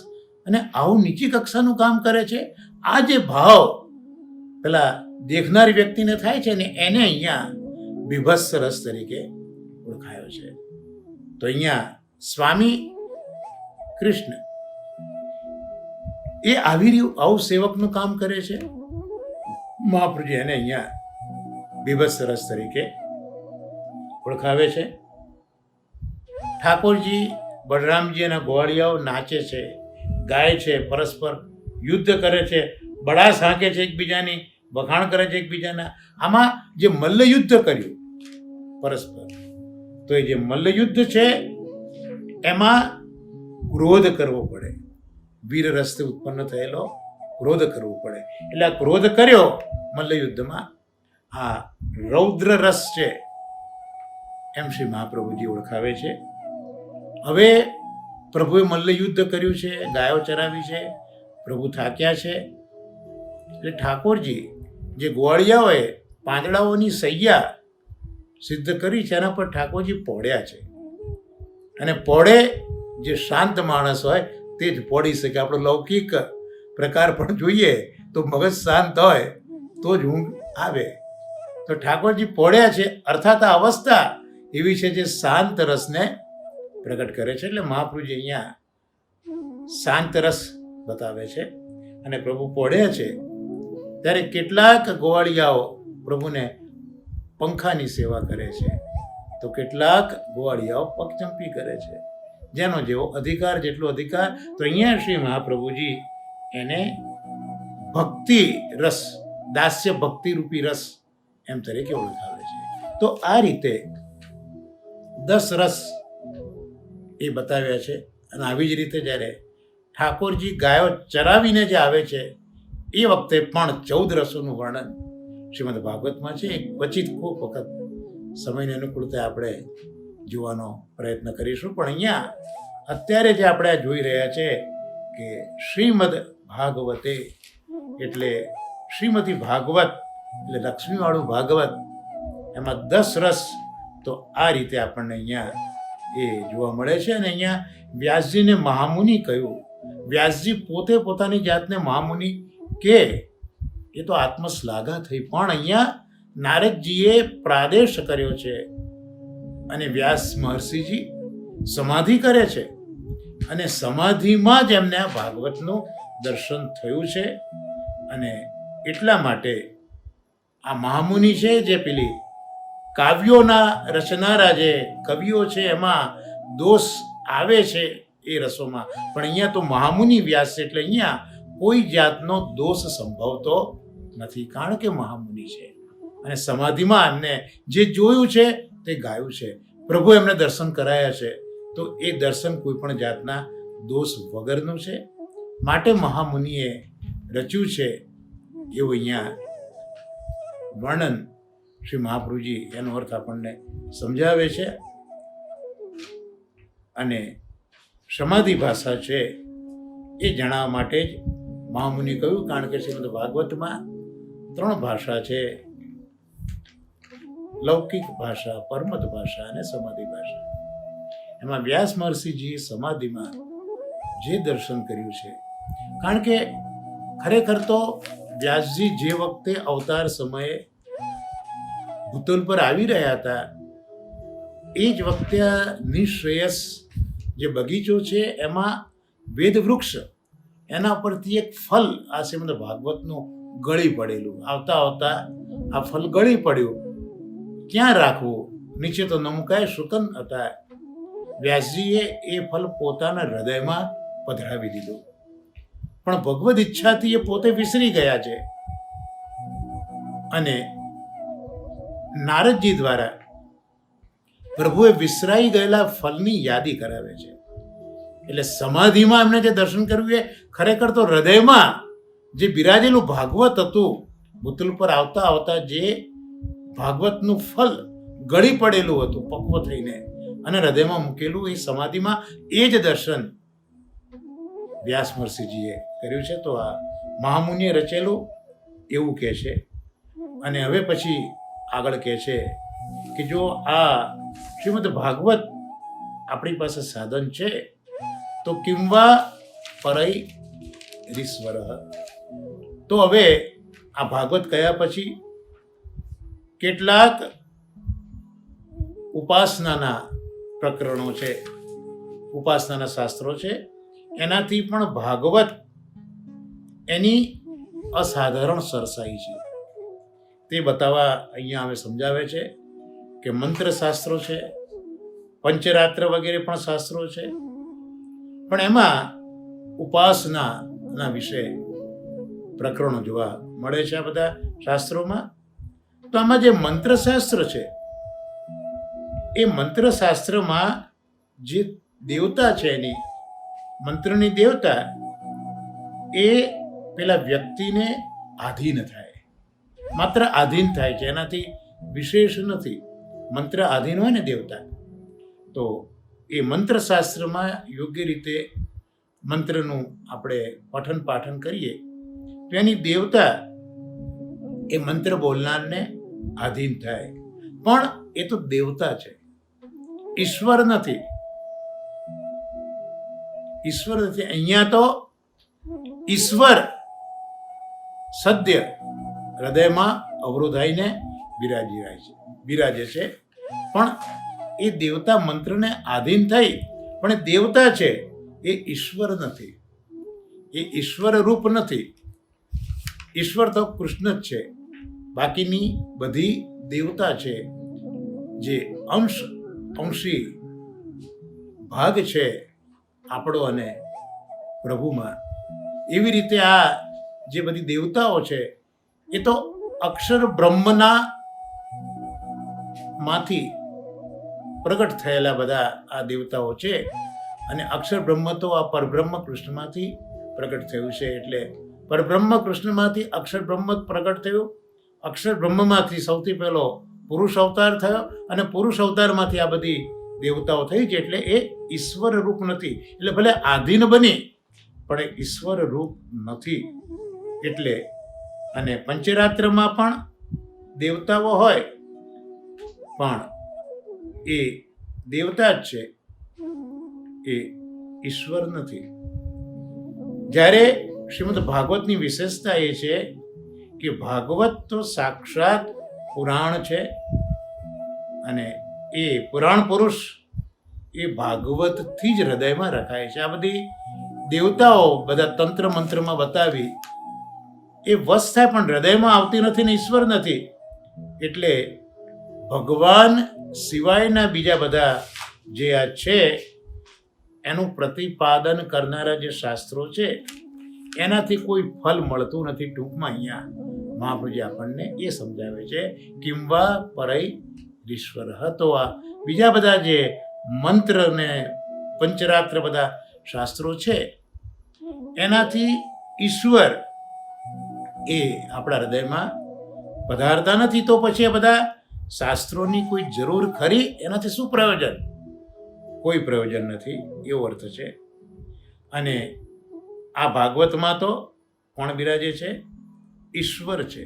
અને આવું નીચી કક્ષાનું કામ કરે છે. આ જે ભાવ પેલા દેખનાર વ્યક્તિને થાય છે ને, એને અહીંયા બીભત્સ રસ તરીકે ઓળખાયો છે. તો અહીંયા સ્વામી કૃષ્ણ એ આવું સેવકનું કામ કરે છે. મહાપ્રભુજી એને અહીંયા બીભત્સ રસ તરીકે ઓળખાવે છે. ઠાકોરજી બલરામજી અને ગોવાળિયાઓ નાચે છે, ગાય છે, પરસ્પર યુદ્ધ કરે છે, બળાસ હાંકે છે એકબીજાની, વખાણ કરે છે એકબીજાના. આમાં જે મલ્લયુદ્ધ કર્યું પરસ્પર, તો એ જે મલ્લયુદ્ધ છે એમાં ક્રોધ કરવો પડે, વીર રસ્તે ઉત્પન્ન થયેલો ક્રોધ કરવો પડે. એટલે આ ક્રોધ કર્યો મલ્લયુદ્ધમાં, આ રૌદ્ર રસ છે એમ શ્રી મહાપ્રભુજી ઓળખાવે છે. હવે પ્રભુએ મલ્લયુદ્ધ કર્યું છે, ગાયો ચરાવી છે, પ્રભુ થાક્યા છે, એટલે ઠાકોરજી જે ગોવાળિયાઓએ પાંદડાઓની સૈયા સિદ્ધ કરી છે એના પર ઠાકોરજી પોડ્યા છે. અને પોડે જે શાંત માણસ હોય તે જ પોડી શકે. આપણો લૌકિક પ્રકાર પણ જોઈએ તો મગજ શાંત હોય તો જ ઊંઘ આવે. તો ઠાકોરજી પોડ્યા છે, અર્થાત આ અવસ્થા એવી છે જે શાંત રસને પ્રગટ કરે છે. એટલે મહાપ્રભુજી અહીંયા શાંત રસ બતાવે છે. અને પ્રભુ પોઢે છે ત્યારે કેટલાક ગોવાળિયાઓ પ્રભુને પંખાની સેવા કરે છે, તો કેટલાક ગોવાળિયાઓ પગચંપી કરે છે. જેનો જેવો અધિકાર, જેટલો અધિકાર. તો અહીંયા શ્રી મહાપ્રભુજી એને ભક્તિ રસ, દાસ્ય ભક્તિ રૂપી રસ એમ તરીકે ઓળખાવે છે. તો આ રીતે 10 રસ એ બતાવ્યા છે. અને આવી જ રીતે જ્યારે ઠાકોરજી ગાયો ચરાવીને જે આવે છે એ વખતે પણ 14 રસોનું વર્ણન શ્રીમદ ભાગવતમાં છે. ક્વચિત ખૂબ વખત સમયની અનુકૂળતા આપણે જોવાનો પ્રયત્ન કરીશું. પણ અહીંયા અત્યારે જે આપણે જોઈ રહ્યા છે કે શ્રીમદ ભાગવતે એટલે શ્રીમતી ભાગવત એટલે લક્ષ્મીવાળું ભાગવત, એમાં 10 રસ તો આ રીતે આપણને અહીંયા એ જોવા મળે છે. અને અહીંયા વ્યાસજીને મહામુનિ કહ્યું. વ્યાસજી પોતે પોતાની જાતને મહામુનિ કે એ તો આત્મશ્લાઘા થઈ, પણ અહીંયા નારદજીએ પ્રાદેશ કર્યો છે અને વ્યાસ મહર્ષિજી સમાધિ કરે છે, અને સમાધિમાં જ એમને આ ભાગવતનું દર્શન થયું છે. અને એટલા માટે આ મહામુનિ છે જે પેલી કાવ્યોના રચનારા જે કવિઓ છે એમાં દોષ આવે છે એ રસોમાં, પણ અહીંયા તો મહામુનિ વ્યાસ છે એટલે અહીંયા કોઈ જાતનો દોષ સંભવતો નથી, કારણ કે મહામુનિ છે. અને સમાધિમાં એમને જે જોયું છે તે ગાયું છે, પ્રભુ એમને દર્શન કરાયા છે, તો એ દર્શન કોઈ પણ જાતના દોષ વગરનું છે. માટે મહામુનિએ રચ્યું છે એવું અહીંયા વર્ણન શ્રી મહાપ્રભુજી એનો અર્થ આપણને સમજાવે છે. અને સમાધિ ભાષા છે એ જણાવવા માટે જ મહામુનિ કહ્યું, કારણ કે શ્રીમદ ભાગવતમાં 3 ભાષા છે: લૌકિક ભાષા, પરમત ભાષા અને સમાધિ ભાષા. એમાં વ્યાસ મહર્ષિજીએ સમાધિમાં જે દર્શન કર્યું છે, કારણ કે ખરેખર તો વ્યાસજી જે વખતે અવતાર સમયે ભૂતલ પર આવી રહ્યા હતા એ જ વખતે નિશ્રેયસ જે બગીચો છે એમાં વેદ વૃક્ષ એના પરથી એક ફલ આ શ્રીમદ ભાગવતનું ગળી પડેલું, આવતા આવતા આ ફલ ગળી પડ્યું. ક્યાં રાખવું? નીચે તો ન મુકાય, શુકન હતા. વ્યાસજીએ એ ફલ પોતાના હૃદયમાં પધરાવી દીધું, પણ ભગવદ ઈચ્છાથી એ પોતે વિસરી ગયા છે. અને નારદજી દ્વારા પ્રભુએ વિસરાઈ ગયેલા ફલની યાદી કરાવે છે. એટલે સમાધિમાં એમને જે દર્શન કર્યું એ ખરેખર તો હૃદયમાં જે બિરાજેલું ભાગવત હતું, ભૂતલ પર આવતા આવતા જે ભાગવતનું ફલ ગળી પડેલું હતું પક્વ થઈને અને હૃદયમાં મૂકેલું, એ સમાધિમાં એ જ દર્શન વ્યાસ મહર્ષિજીએ કર્યું છે. તો આ મહામુનિએ રચેલું એવું કહે છે. અને હવે પછી આગળ કહે છે કે જો આ શ્રીમદ ભાગવત આપણી પાસે સાધન છે તો કિંવા પરઈ રીશ્વર. તો હવે આ ભાગવત કયા પછી કેટલાક ઉપાસનાના પ્રકરણો છે, ઉપાસનાના શાસ્ત્રો છે, એનાથી પણ ભાગવત એની અસાધારણ સરસાઈ છે તે બતાવવા અહીંયા અમે સમજાવે છે કે મંત્ર શાસ્ત્રો છે, પંચરાત્ર વગેરે પણ શાસ્ત્રો છે, પણ એમાં ઉપાસનાના વિશે પ્રકરણો જોવા મળે છે આ બધા શાસ્ત્રોમાં. તો આમાં જે મંત્રશાસ્ત્ર છે એ મંત્રશાસ્ત્રમાં જે દેવતા છે એની મંત્રની દેવતા એ પેલા વ્યક્તિને આધીન થાય, માત્ર આધીન થાય છે, એનાથી વિશેષ નથી. મંત્ર આધીન હોય ને દેવતા, તો એ મંત્રશાસ્ત્રમાં યોગ્ય રીતે મંત્રનું આપણે પઠન પાઠન કરીએ તો એની દેવતા એ મંત્ર બોલનારને આધીન થાય. પણ એ તો દેવતા છે, ઈશ્વર નથી. ઈશ્વર નથી. અહીંયા તો ઈશ્વર સદ્ય હૃદયમાં અવરોધાઈને બિરાજે છે, પણ એ દેવતા મંત્રને આધીન થઈ, પણ એ દેવતા છે, એ ઈશ્વર નથી, એ ઈશ્વર રૂપ નથી. ઈશ્વર તો કૃષ્ણ જ છે, બાકીની બધી દેવતા છે જે અંશી ભાગ છે આપણો અને પ્રભુમાં. એવી રીતે આ જે બધી દેવતાઓ છે એ તો અક્ષર બ્રહ્મના માંથી પ્રગટ થયેલા બધા આ દેવતાઓ છે. અને અક્ષર બ્રહ્મ તો આ પરબ્રહ્મ કૃષ્ણમાંથી પ્રગટ થયું છે. એટલે પરબ્રહ્મ કૃષ્ણમાંથી અક્ષર બ્રહ્મ પ્રગટ થયું. અક્ષર બ્રહ્મમાંથી સૌથી પહેલો પુરુષ અવતાર થયો અને પુરુષ અવતારમાંથી આ બધી દેવતાઓ થઈ છે. એટલે એ ઈશ્વર રૂપ નથી. એટલે ભલે આધીન બની પણ એ ઈશ્વર રૂપ નથી. એટલે અને પંચરાત્રમાં પણ દેવતાઓ હોય પણ એ દેવતા જ છે, એ ઈશ્વર નથી. જ્યારે શ્રીમદ ભાગવતની વિશેષતા એ છે કે ભાગવત તો સાક્ષાત પુરાણ છે અને એ પુરાણ પુરુષ એ ભાગવતથી જ હૃદયમાં રખાય છે. આ બધી દેવતાઓ બધા તંત્ર મંત્રમાં બતાવી એ વશ થાય પણ હૃદયમાં આવતી નથી ને ઈશ્વર નથી. એટલે ભગવાન સિવાયના બીજા બધા જે આ છે એનું પ્રતિપાદન કરનારા જે શાસ્ત્રો છે એનાથી કોઈ ફલ મળતું નથી. ટૂંકમાં અહીંયા મહાપ્રભુજી આપણને એ સમજાવે છે કિંવા પરઈ ઈશ્વર. તો આ બીજા બધા જે મંત્ર ને પંચરાત્ર બધા શાસ્ત્રો છે એનાથી ઈશ્વર એ આપણા હૃદયમાં પધારતા નથી. તો પછી આ બધા શાસ્ત્રોની કોઈ જરૂર ખરી? એનાથી શું પ્રયોજન? કોઈ પ્રયોજન નથી, એવો અર્થ છે. અને આ ભાગવતમાં તો કોણ બિરાજે છે? ઈશ્વર છે.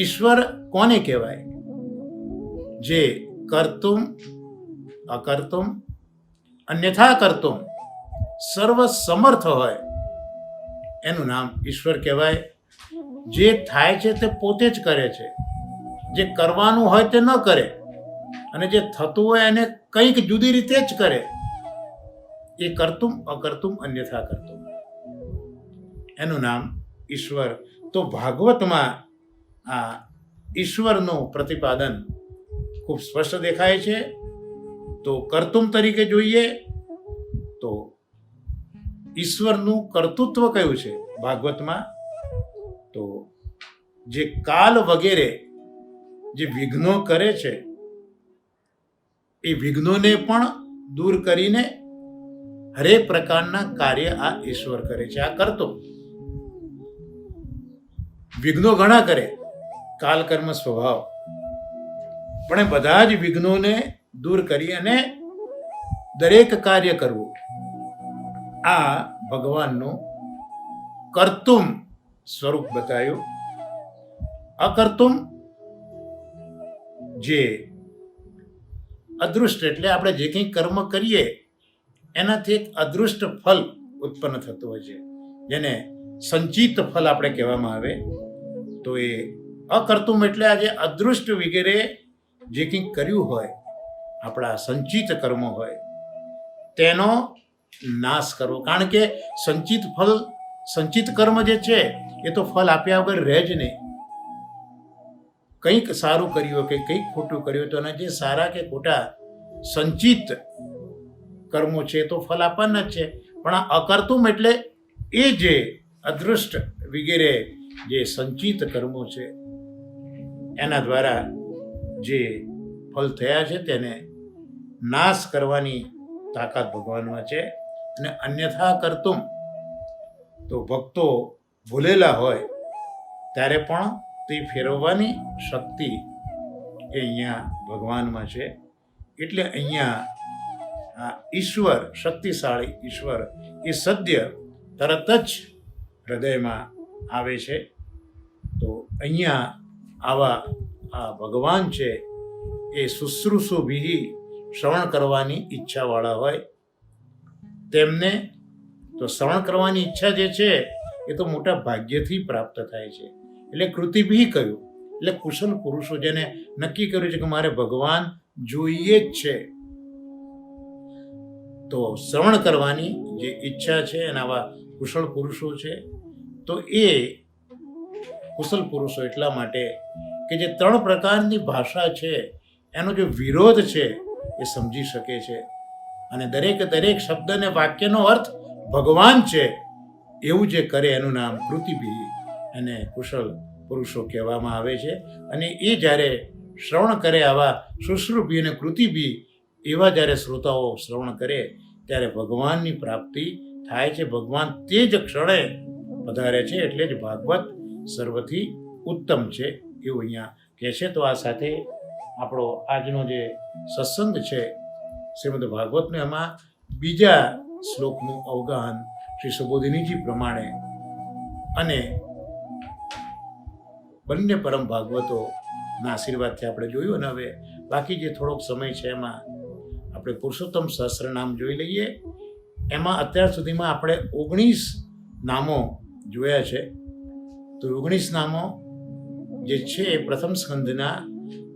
ઈશ્વર કોને કહેવાય? જે કર્તુમ અકર્તુમ અન્યથા કર્તુમ સર્વ સમર્થ હોય એનું નામ ઈશ્વર કહેવાય. જે થાય છે તે પોતે જ કરે છે, જે કરવાનું હોય તે ન કરે, અને જે થતું હોય એને કંઈક જુદી રીતે જ કરે. એ કર્તુમ અકર્તુમ અન્યથા કર્તુમ એનું નામ ઈશ્વર. તો ભાગવતમાં આ ઈશ્વરનું પ્રતિપાદન ખૂબ સ્પષ્ટ દેખાય છે. તો કર્તુમ તરીકે જોઈએ તો ઈશ્વરનું કર્તૃત્વ કયું છે ભાગવતમાં? તો જે કાલ વગેરે જે વિઘ્નો કરે છે એ વિઘ્નોને પણ દૂર કરીને હરેક પ્રકારના કાર્ય આ ઈશ્વર કરે છે. આ કર્તુમ. વિઘ્નો ઘણા કરે, કાલ કર્મ સ્વભાવ, પણ એ બધા જ વિઘ્નોને દૂર કરી અને દરેક કાર્ય કરવું, આ ભગવાનનું કર્તુમ સ્વરૂપ બતાવ્યું. અકર્તુમ જે અદૃષ્ટ, એટલે આપણે જે કંઈ કર્મ કરીએ એનાથી એક અદૃષ્ટ ફલ ઉત્પન્ન થતું હોય છે, જેને સંચિત ફલ આપણે કહેવામાં આવે. તો એ અકર્તુમ એટલે આજે અદૃષ્ટ વગેરે જે કંઈક કર્યું હોય, આપણા સંચિત કર્મો હોય તેનો નાશ કરવો. કારણ કે સંચિત કર્મ જે છે એ તો ફલ આપ્યા વગર રહે જ નહીં. કંઈક સારું કર્યું કે કંઈક ખોટું કર્યું તો એના જે સારા કે ખોટા સંચિત કર્મો છે તો ફલ આપવાના જ છે. પણ આ અકર્તુમ એટલે એ જે અદૃષ્ટ વગેરે જે સંચિત કર્મો છે એના દ્વારા જે ફલ થયા છે તેને નાશ કરવાની તાકાત ભગવાનમાં છે. અને અન્યથા કર્તુમ તો ભક્તો ભૂલેલા હોય ત્યારે પણ તે ફેરવવાની શક્તિ એ અહીંયા ભગવાનમાં છે. એટલે અહીંયા આ ઈશ્વર, શક્તિશાળી ઈશ્વર એ સદ્ય તરત જ હૃદયમાં આવે છે. તો અહીંયા આવા આ ભગવાન છે એ શુશ્રુષુભિ શ્રવણ કરવાની ઈચ્છાવાળા હોય તેમને તો શ્રવણ કરવાની ઈચ્છા જે છે એ તો મોટા ભાગ્યથી પ્રાપ્ત થાય છે. એટલે કૃતિભિ કહ્યું, એટલે કુશલ પુરુષો જેને નક્કી કર્યું છે કે મારે ભગવાન જોઈએ જ છે, તો શ્રવણ કરવાની જે ઈચ્છા છે એના આવા કુશળ પુરુષો છે. તો એ કુશલ પુરુષો એટલા માટે કે જે 3 પ્રકારની ભાષા છે એનો જે વિરોધ છે એ સમજી શકે છે, અને દરેક શબ્દ અને વાક્યનો અર્થ ભગવાન છે એવું જે કરે એનું નામ કૃતિભિ અને કુશળ પુરુષો કહેવામાં આવે છે. અને એ જ્યારે શ્રવણ કરે આવા શુશ્રુભિ અને કૃતિભિ એવા જ્યારે શ્રોતાઓ શ્રવણ કરે ત્યારે ભગવાનની પ્રાપ્તિ થાય છે. ભગવાન તે જ ક્ષણે પધારે છે. એટલે જ ભાગવત સર્વથી ઉત્તમ છે એવું અહીંયા કહે છે. તો આ સાથે આપણો આજનો જે સત્સંગ છે શ્રીમદ ભાગવતને એમાં બીજા શ્લોકનું અવગાહન શ્રી સુબોધિનીજી પ્રમાણે અને બંને પરમ ભાગવતોના આશીર્વાદથી આપણે જોયું. અને હવે બાકી જે થોડોક સમય છે એમાં આપણે પુરુષોત્તમ સહસ્રનામ જોઈ લઈએ. એમાં અત્યાર સુધીમાં આપણે 19 નામો જોયા છે. તો 19 નામો જે છે એ પ્રથમ સ્કંદના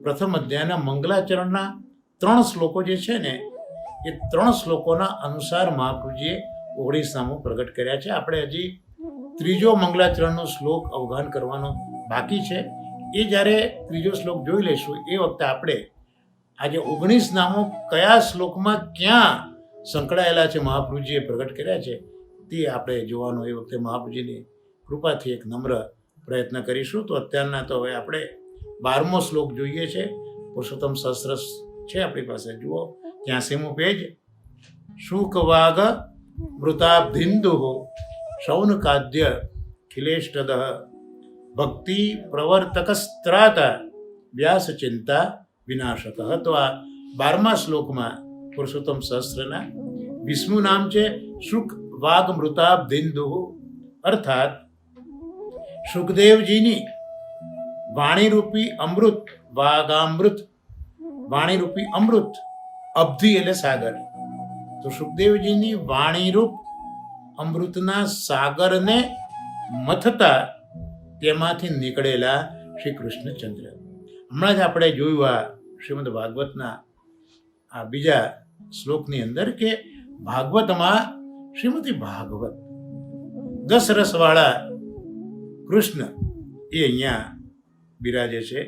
પ્રથમ અધ્યાયના મંગલાચરણના 3 શ્લોકો જે છે ને એ 3 શ્લોકોના અનુસાર મહાપ્રભુજીએ 19 નામો પ્રગટ કર્યા છે. આપણે હજી ત્રીજો મંગલાચરણનો શ્લોક અવગાહન કરવાનો બાકી છે. એ જ્યારે ત્રીજો શ્લોક જોઈ લઈશું એ વખતે આપણે આજે 19 નામો કયા શ્લોકમાં ક્યાં સંકળાયેલા છે મહાપ્રભુજીએ પ્રગટ કર્યા છે તે આપણે જોવાનો એ વખતે મહાપ્રભુજીની કૃપાથી એક નમ્ર પ્રયત્ન કરીશું. તો અત્યારના તો હવે આપણે 12મો શ્લોક જોઈએ છે. પુરુષોત્તમ સહસ્ર છે આપણી પાસે, જુઓ 83મું પેજ. શુકવાગ મૃતાબ્ધિન્દુ શૌનકાદ્ય ખિલેષ્ટદ ભક્તિ પ્રવર્તકસ્ત્રાત વ્યાસ ચિંતા વિનાશક. તો આ 12મા શ્લોકમાં પુરુષોત્તમ સહસ્રના 20મું નામ છે શુક વાગ મૃતાબ્ધિન્દુ, અર્થાત સુખદેવજીની વાણીરૂપી અમૃત, વાગામૃત વાણીરૂપી અમૃત, અબ્ધિ એટલે સાગર, તો સુખદેવજીની વાણીરૂપ અમૃતના સાગરને મથતા તેમાંથી નીકળેલા શ્રી કૃષ્ણચંદ્ર. હમણાં જ આપણે જોયું આ શ્રીમદ ભાગવતના આ બીજા શ્લોકની અંદર કે ભાગવતમાં શ્રીમતી ભાગવત 10 રસવાળા કૃષ્ણ એ અહીંયા બિરાજે છે.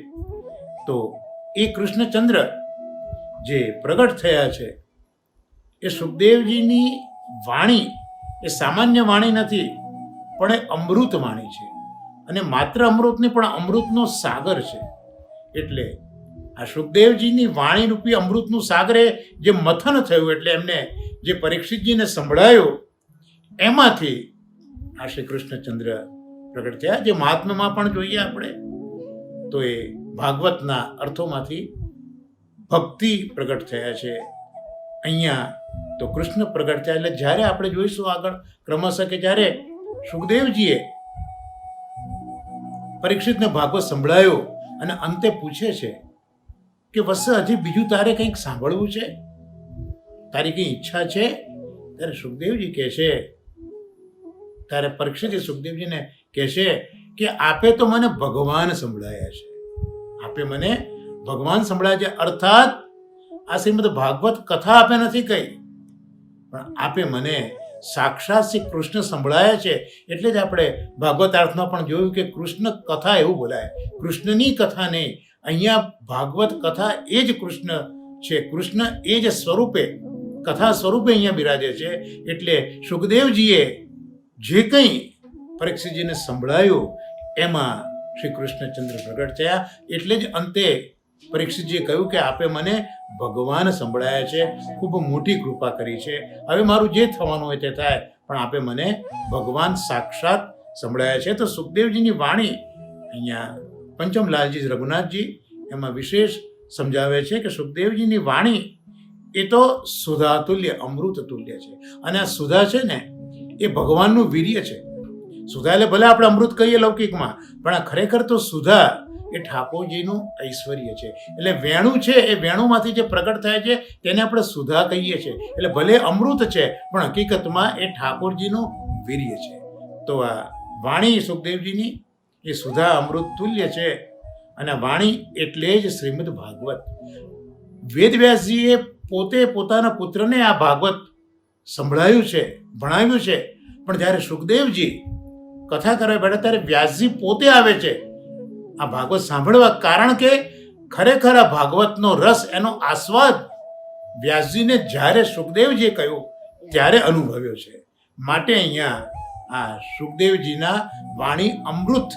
તો એ કૃષ્ણચંદ્ર જે પ્રગટ થયા છે એ સુખદેવજીની વાણી એ સામાન્ય વાણી નથી, પણ એ અમૃત વાણી છે. અને માત્ર અમૃત નહીં, પણ અમૃતનો સાગર છે. એટલે આ સુખદેવજીની વાણી રૂપી અમૃતનું સાગરે જે મથન થયું, એટલે એમને જે પરીક્ષિતજીને સંભળાયું, એમાંથી આ શ્રી કૃષ્ણચંદ્ર પ્રગટ થયા. જે મહાત્મ્યમાં પણ જોઈએ આપણે તો એ ભાગવતના અર્થોમાંથી ભક્તિ પ્રગટ થયા છે. અહીંયા તો કૃષ્ણ પ્રગટ થયા. એટલે જ્યારે આપણે જોઈશું આગળ ક્રમશઃ કે જ્યારે સુખદેવજીએ પરીક્ષિતને ભાગવત સંભળાયો અને અંતે પૂછે છે કે વત્સ હજી બીજું તારે કંઈક સાંભળવું છે, તારી કંઈ ઈચ્છા છે? ત્યારે સુખદેવજી કહે છે, ત્યારે પરીક્ષિત સુખદેવજીને કહે છે કે આપે તો મને ભગવાન સંભળાયા છે, આપે મને ભગવાન સંભળાયા છે. અર્થાત આ શ્રીમદ ભાગવત કથા આપે નથી કહી, પણ આપે મને સાક્ષાત શ્રી કૃષ્ણ સંભળાયા છે. એટલે જ આપણે ભાગવતાર્થમાં પણ જોયું કે કૃષ્ણ કથા એવું બોલાય, કૃષ્ણની કથા નહીં. અહીંયા ભાગવત કથા એ જ કૃષ્ણ છે, કૃષ્ણ એ જ સ્વરૂપે કથા સ્વરૂપે અહીંયા બિરાજે છે. એટલે સુખદેવજીએ જે કંઈ પરીક્ષિતજીને સંભળાયું એમાં શ્રી કૃષ્ણચંદ્ર પ્રગટ થયા. એટલે જ અંતે પરીક્ષિતજીએ કહ્યું કે આપે મને ભગવાન સંભળાયા છે, ખૂબ મોટી કૃપા કરી છે. હવે મારું જે થવાનું હોય તે થાય, પણ આપે મને ભગવાન સાક્ષાત સંભળાયા છે. તો સુખદેવજીની વાણી અહીંયા પંચમલાલજી રઘુનાથજી એમાં વિશેષ સમજાવે છે કે સુખદેવજીની વાણી એ તો સુધા તુલ્ય, અમૃત તુલ્ય છે. અને આ સુધા છે ને એ ભગવાનનું વીર્ય છે. સુધા એટલે ભલે આપણે અમૃત કહીએ લૌકિકમાં, પણ આ ખરેખર તો સુધા એ ઠાકોરજીનું ઐશ્વર્ય છે. એટલે વેણું છે, એ વેણુમાંથી જે પ્રગટ થાય છે તેને આપણે સુધા કહીએ છીએ. એટલે ભલે અમૃત છે, પણ હકીકતમાં એ ઠાકોરજીનું વીર્ય છે. તો આ વાણી સુખદેવજીની એ સુધા અમૃત તુલ્ય છે. અને વાણી એટલે જ શ્રીમદ ભાગવત. વેદવ્યાસજીએ પોતે પોતાના પુત્રને આ ભાગવત સંભળાયું છે, ભણાવ્યું છે. પણ જ્યારે સુખદેવજી કથા કરવા બેઠા ત્યારે વ્યાસજી પોતે આવે છે આ ભાગવત સાંભળવા. કારણ કે ખરેખર આ ભાગવતનો રસ, એનો આસ્વાદ વ્યાસજીને જ્યારે સુખદેવજીએ કહ્યું ત્યારે અનુભવ્યો છે. માટે અહીંયા આ સુખદેવજીના વાણી અમૃત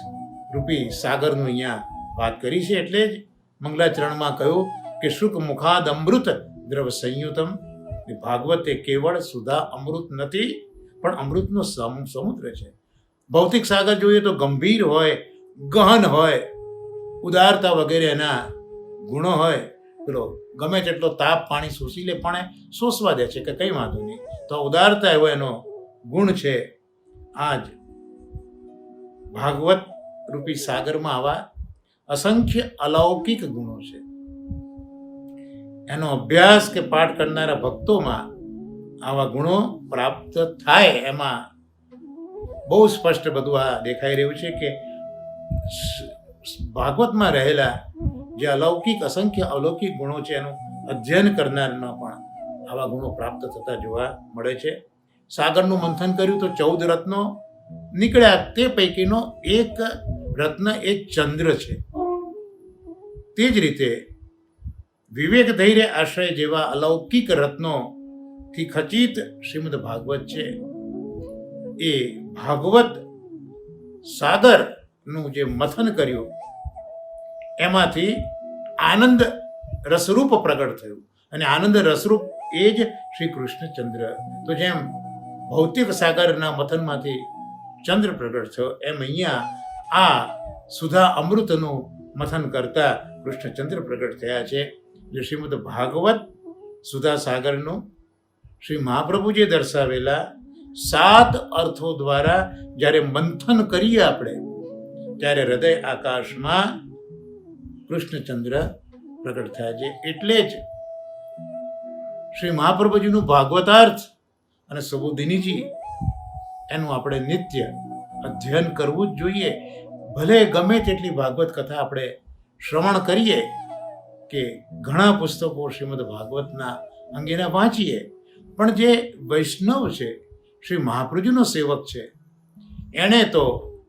રૂપી સાગરનું અહીંયા વાત કરી છે. એટલે જ મંગલાચરણમાં કહ્યું કે શુક મુખાદ અમૃત દ્રવ સંયુતમ. ભાગવત એ કેવળ સુધા અમૃત નથી, પણ અમૃતનો સમુદ્ર છે. ભૌતિક સાગર જોઈએ તો ગંભીર હોય, ગહન હોય, ઉદારતા વગેરે એના ગુણો હોય. પેલો ગમે તેટલો તાપ પાણી શોષી લે પણ શોષવા દે છે કે કંઈ વાંધો નહીં. તો ઉદારતા એવો એનો ગુણ છે. આ જ ભાગવત રૂપી સાગરમાં આવા અસંખ્ય અલૌકિક ગુણો છે. એનો અભ્યાસ કે પાઠ કરનારા ભક્તોમાં આવા ગુણો પ્રાપ્ત થાય. એમાં બહુ સ્પષ્ટ બધું આ દેખાઈ રહ્યું છે કે ભાગવતમાં રહેલા જે અલૌકિક અસંખ્ય અલૌકિક ગુણો છે એનું અધ્યયન કરનારના પણ આવા ગુણો પ્રાપ્ત થતા જોવા મળે છે. સાગરનું મંથન કર્યું તો 14 રત્નો નીકળ્યા. તે પૈકીનો એક રત્ન એ ચંદ્ર છે. તે જ રીતે વિવેક ધૈર્ય આશ્રય જેવા અલૌકિક રત્નોથી ખચિત શ્રીમદ ભાગવત છે. એ ભાગવત સાગરનું જે મથન કર્યું એમાંથી આનંદ રસરૂપ પ્રગટ થયું. અને આનંદ રસરૂપ એ જ શ્રી કૃષ્ણચંદ્ર. તો જેમ ભૌતિક સાગરના મથનમાંથી ચંદ્ર પ્રગટ થયો, એમ અહીંયા આ સુધા અમૃતનું મથન કરતા કૃષ્ણચંદ્ર પ્રગટ થયા છે. જે શ્રીમદ ભાગવત સુધા સાગરનું શ્રી મહાપ્રભુજીએ દર્શાવેલા 7 અર્થો દ્વારા જ્યારે મંથન કરીએ આપણે, ત્યારે હૃદય આકાશમાં કૃષ્ણચંદ્ર પ્રગટ થયા છે. એટલે જ શ્રી મહાપ્રભુજીનું ભાગવતાર્થ અને સુબોધિનીજી એનું આપણે નિત્ય અધ્યયન કરવું જ જોઈએ. ભલે ગમે તેટલી ભાગવત કથા આપણે શ્રવણ કરીએ કે ઘણા પુસ્તકો શ્રીમદ ભાગવતના અંગેના વાંચીએ, પણ જે વૈષ્ણવ છે, શ્રી મહાપ્રભુજીનો સેવક છે, એણે તો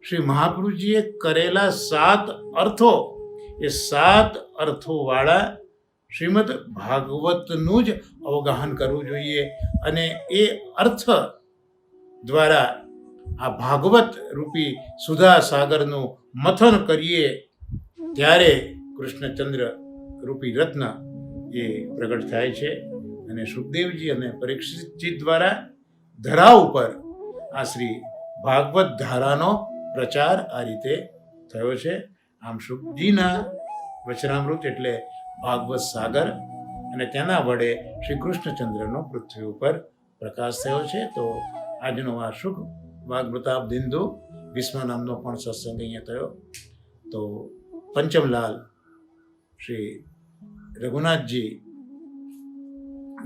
શ્રી મહાપ્રભુજીએ કરેલા 7 અર્થો, એ 7 અર્થોવાળા શ્રીમદ ભાગવતનું જ અવગાહન કરવું જોઈએ. અને એ અર્થ દ્વારા આ ભાગવત રૂપી સુધા સાગરનું મથન કરીએ ત્યારે કૃષ્ણચંદ્ર રૂપી રત્ન એ પ્રગટ થાય છે. અને સુખદેવજી અને પરીક્ષિતજી દ્વારા ધરા ઉપર આ શ્રી ભાગવત ધારાનો પ્રચાર આ રીતે થયો છે. આમ સુખજીના વચનામૃત એટલે ભાગવત સાગર, અને તેના વડે શ્રી કૃષ્ણચંદ્રનો પૃથ્વી ઉપર પ્રકાશ થયો છે. તો આજનો આ શુભ ભાગવતાપ બિંદુ વિસ્મા નામનો પણ સત્સંગ અહીંયા થયો. તો પંચમલાલ શ્રી રઘુનાથજી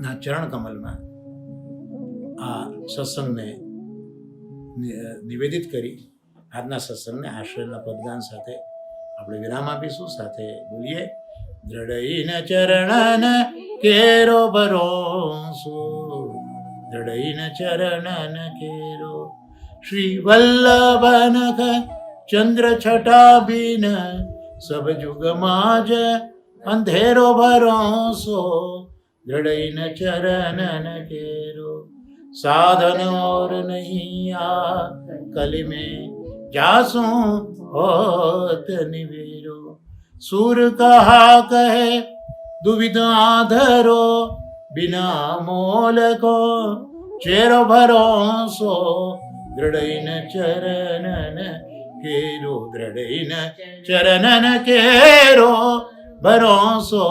ના ચરણ કમલમાં આ સત્સંગને નિવેદિત કરી આજના સત્સંગને આશ્રયના પદગાન સાથે આપણે વિરામ આપીશું. સાથે બોલીએ દ્રઢઈન ચરણન કેરો ભરોસો, દ્રઢઈન ચરણન કેરો શ્રી વલ્લભનખ ચંદ્ર છટાબીન સબ જુગમાં જ અંધેરો ભરોસો, દ્રઢઈન ચરણન કેરો साधन और नहीं आ कलि में जासू होत निवेरो, सूर कहा कहे दुविधा धरो बिना मोल को चेरो भरोसो, दृढ़इन चरणन केरो, दृढ़इन चरणन केरो भरोसो,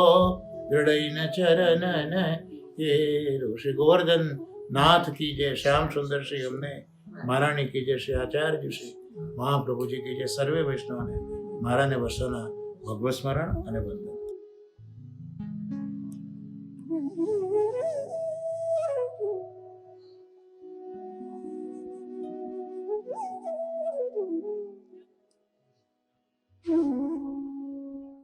दृढ़इन चरणन केरो. श्री गोवर्धन नाथ की जय, श्याम सुंदर श्री हमने महारानी की जय, श्री आचार्य श्री महाप्रभु जी की जय. सर्वे वैष्णव ने महाराने वर्षोना भगवत स्मरण અને વંદન.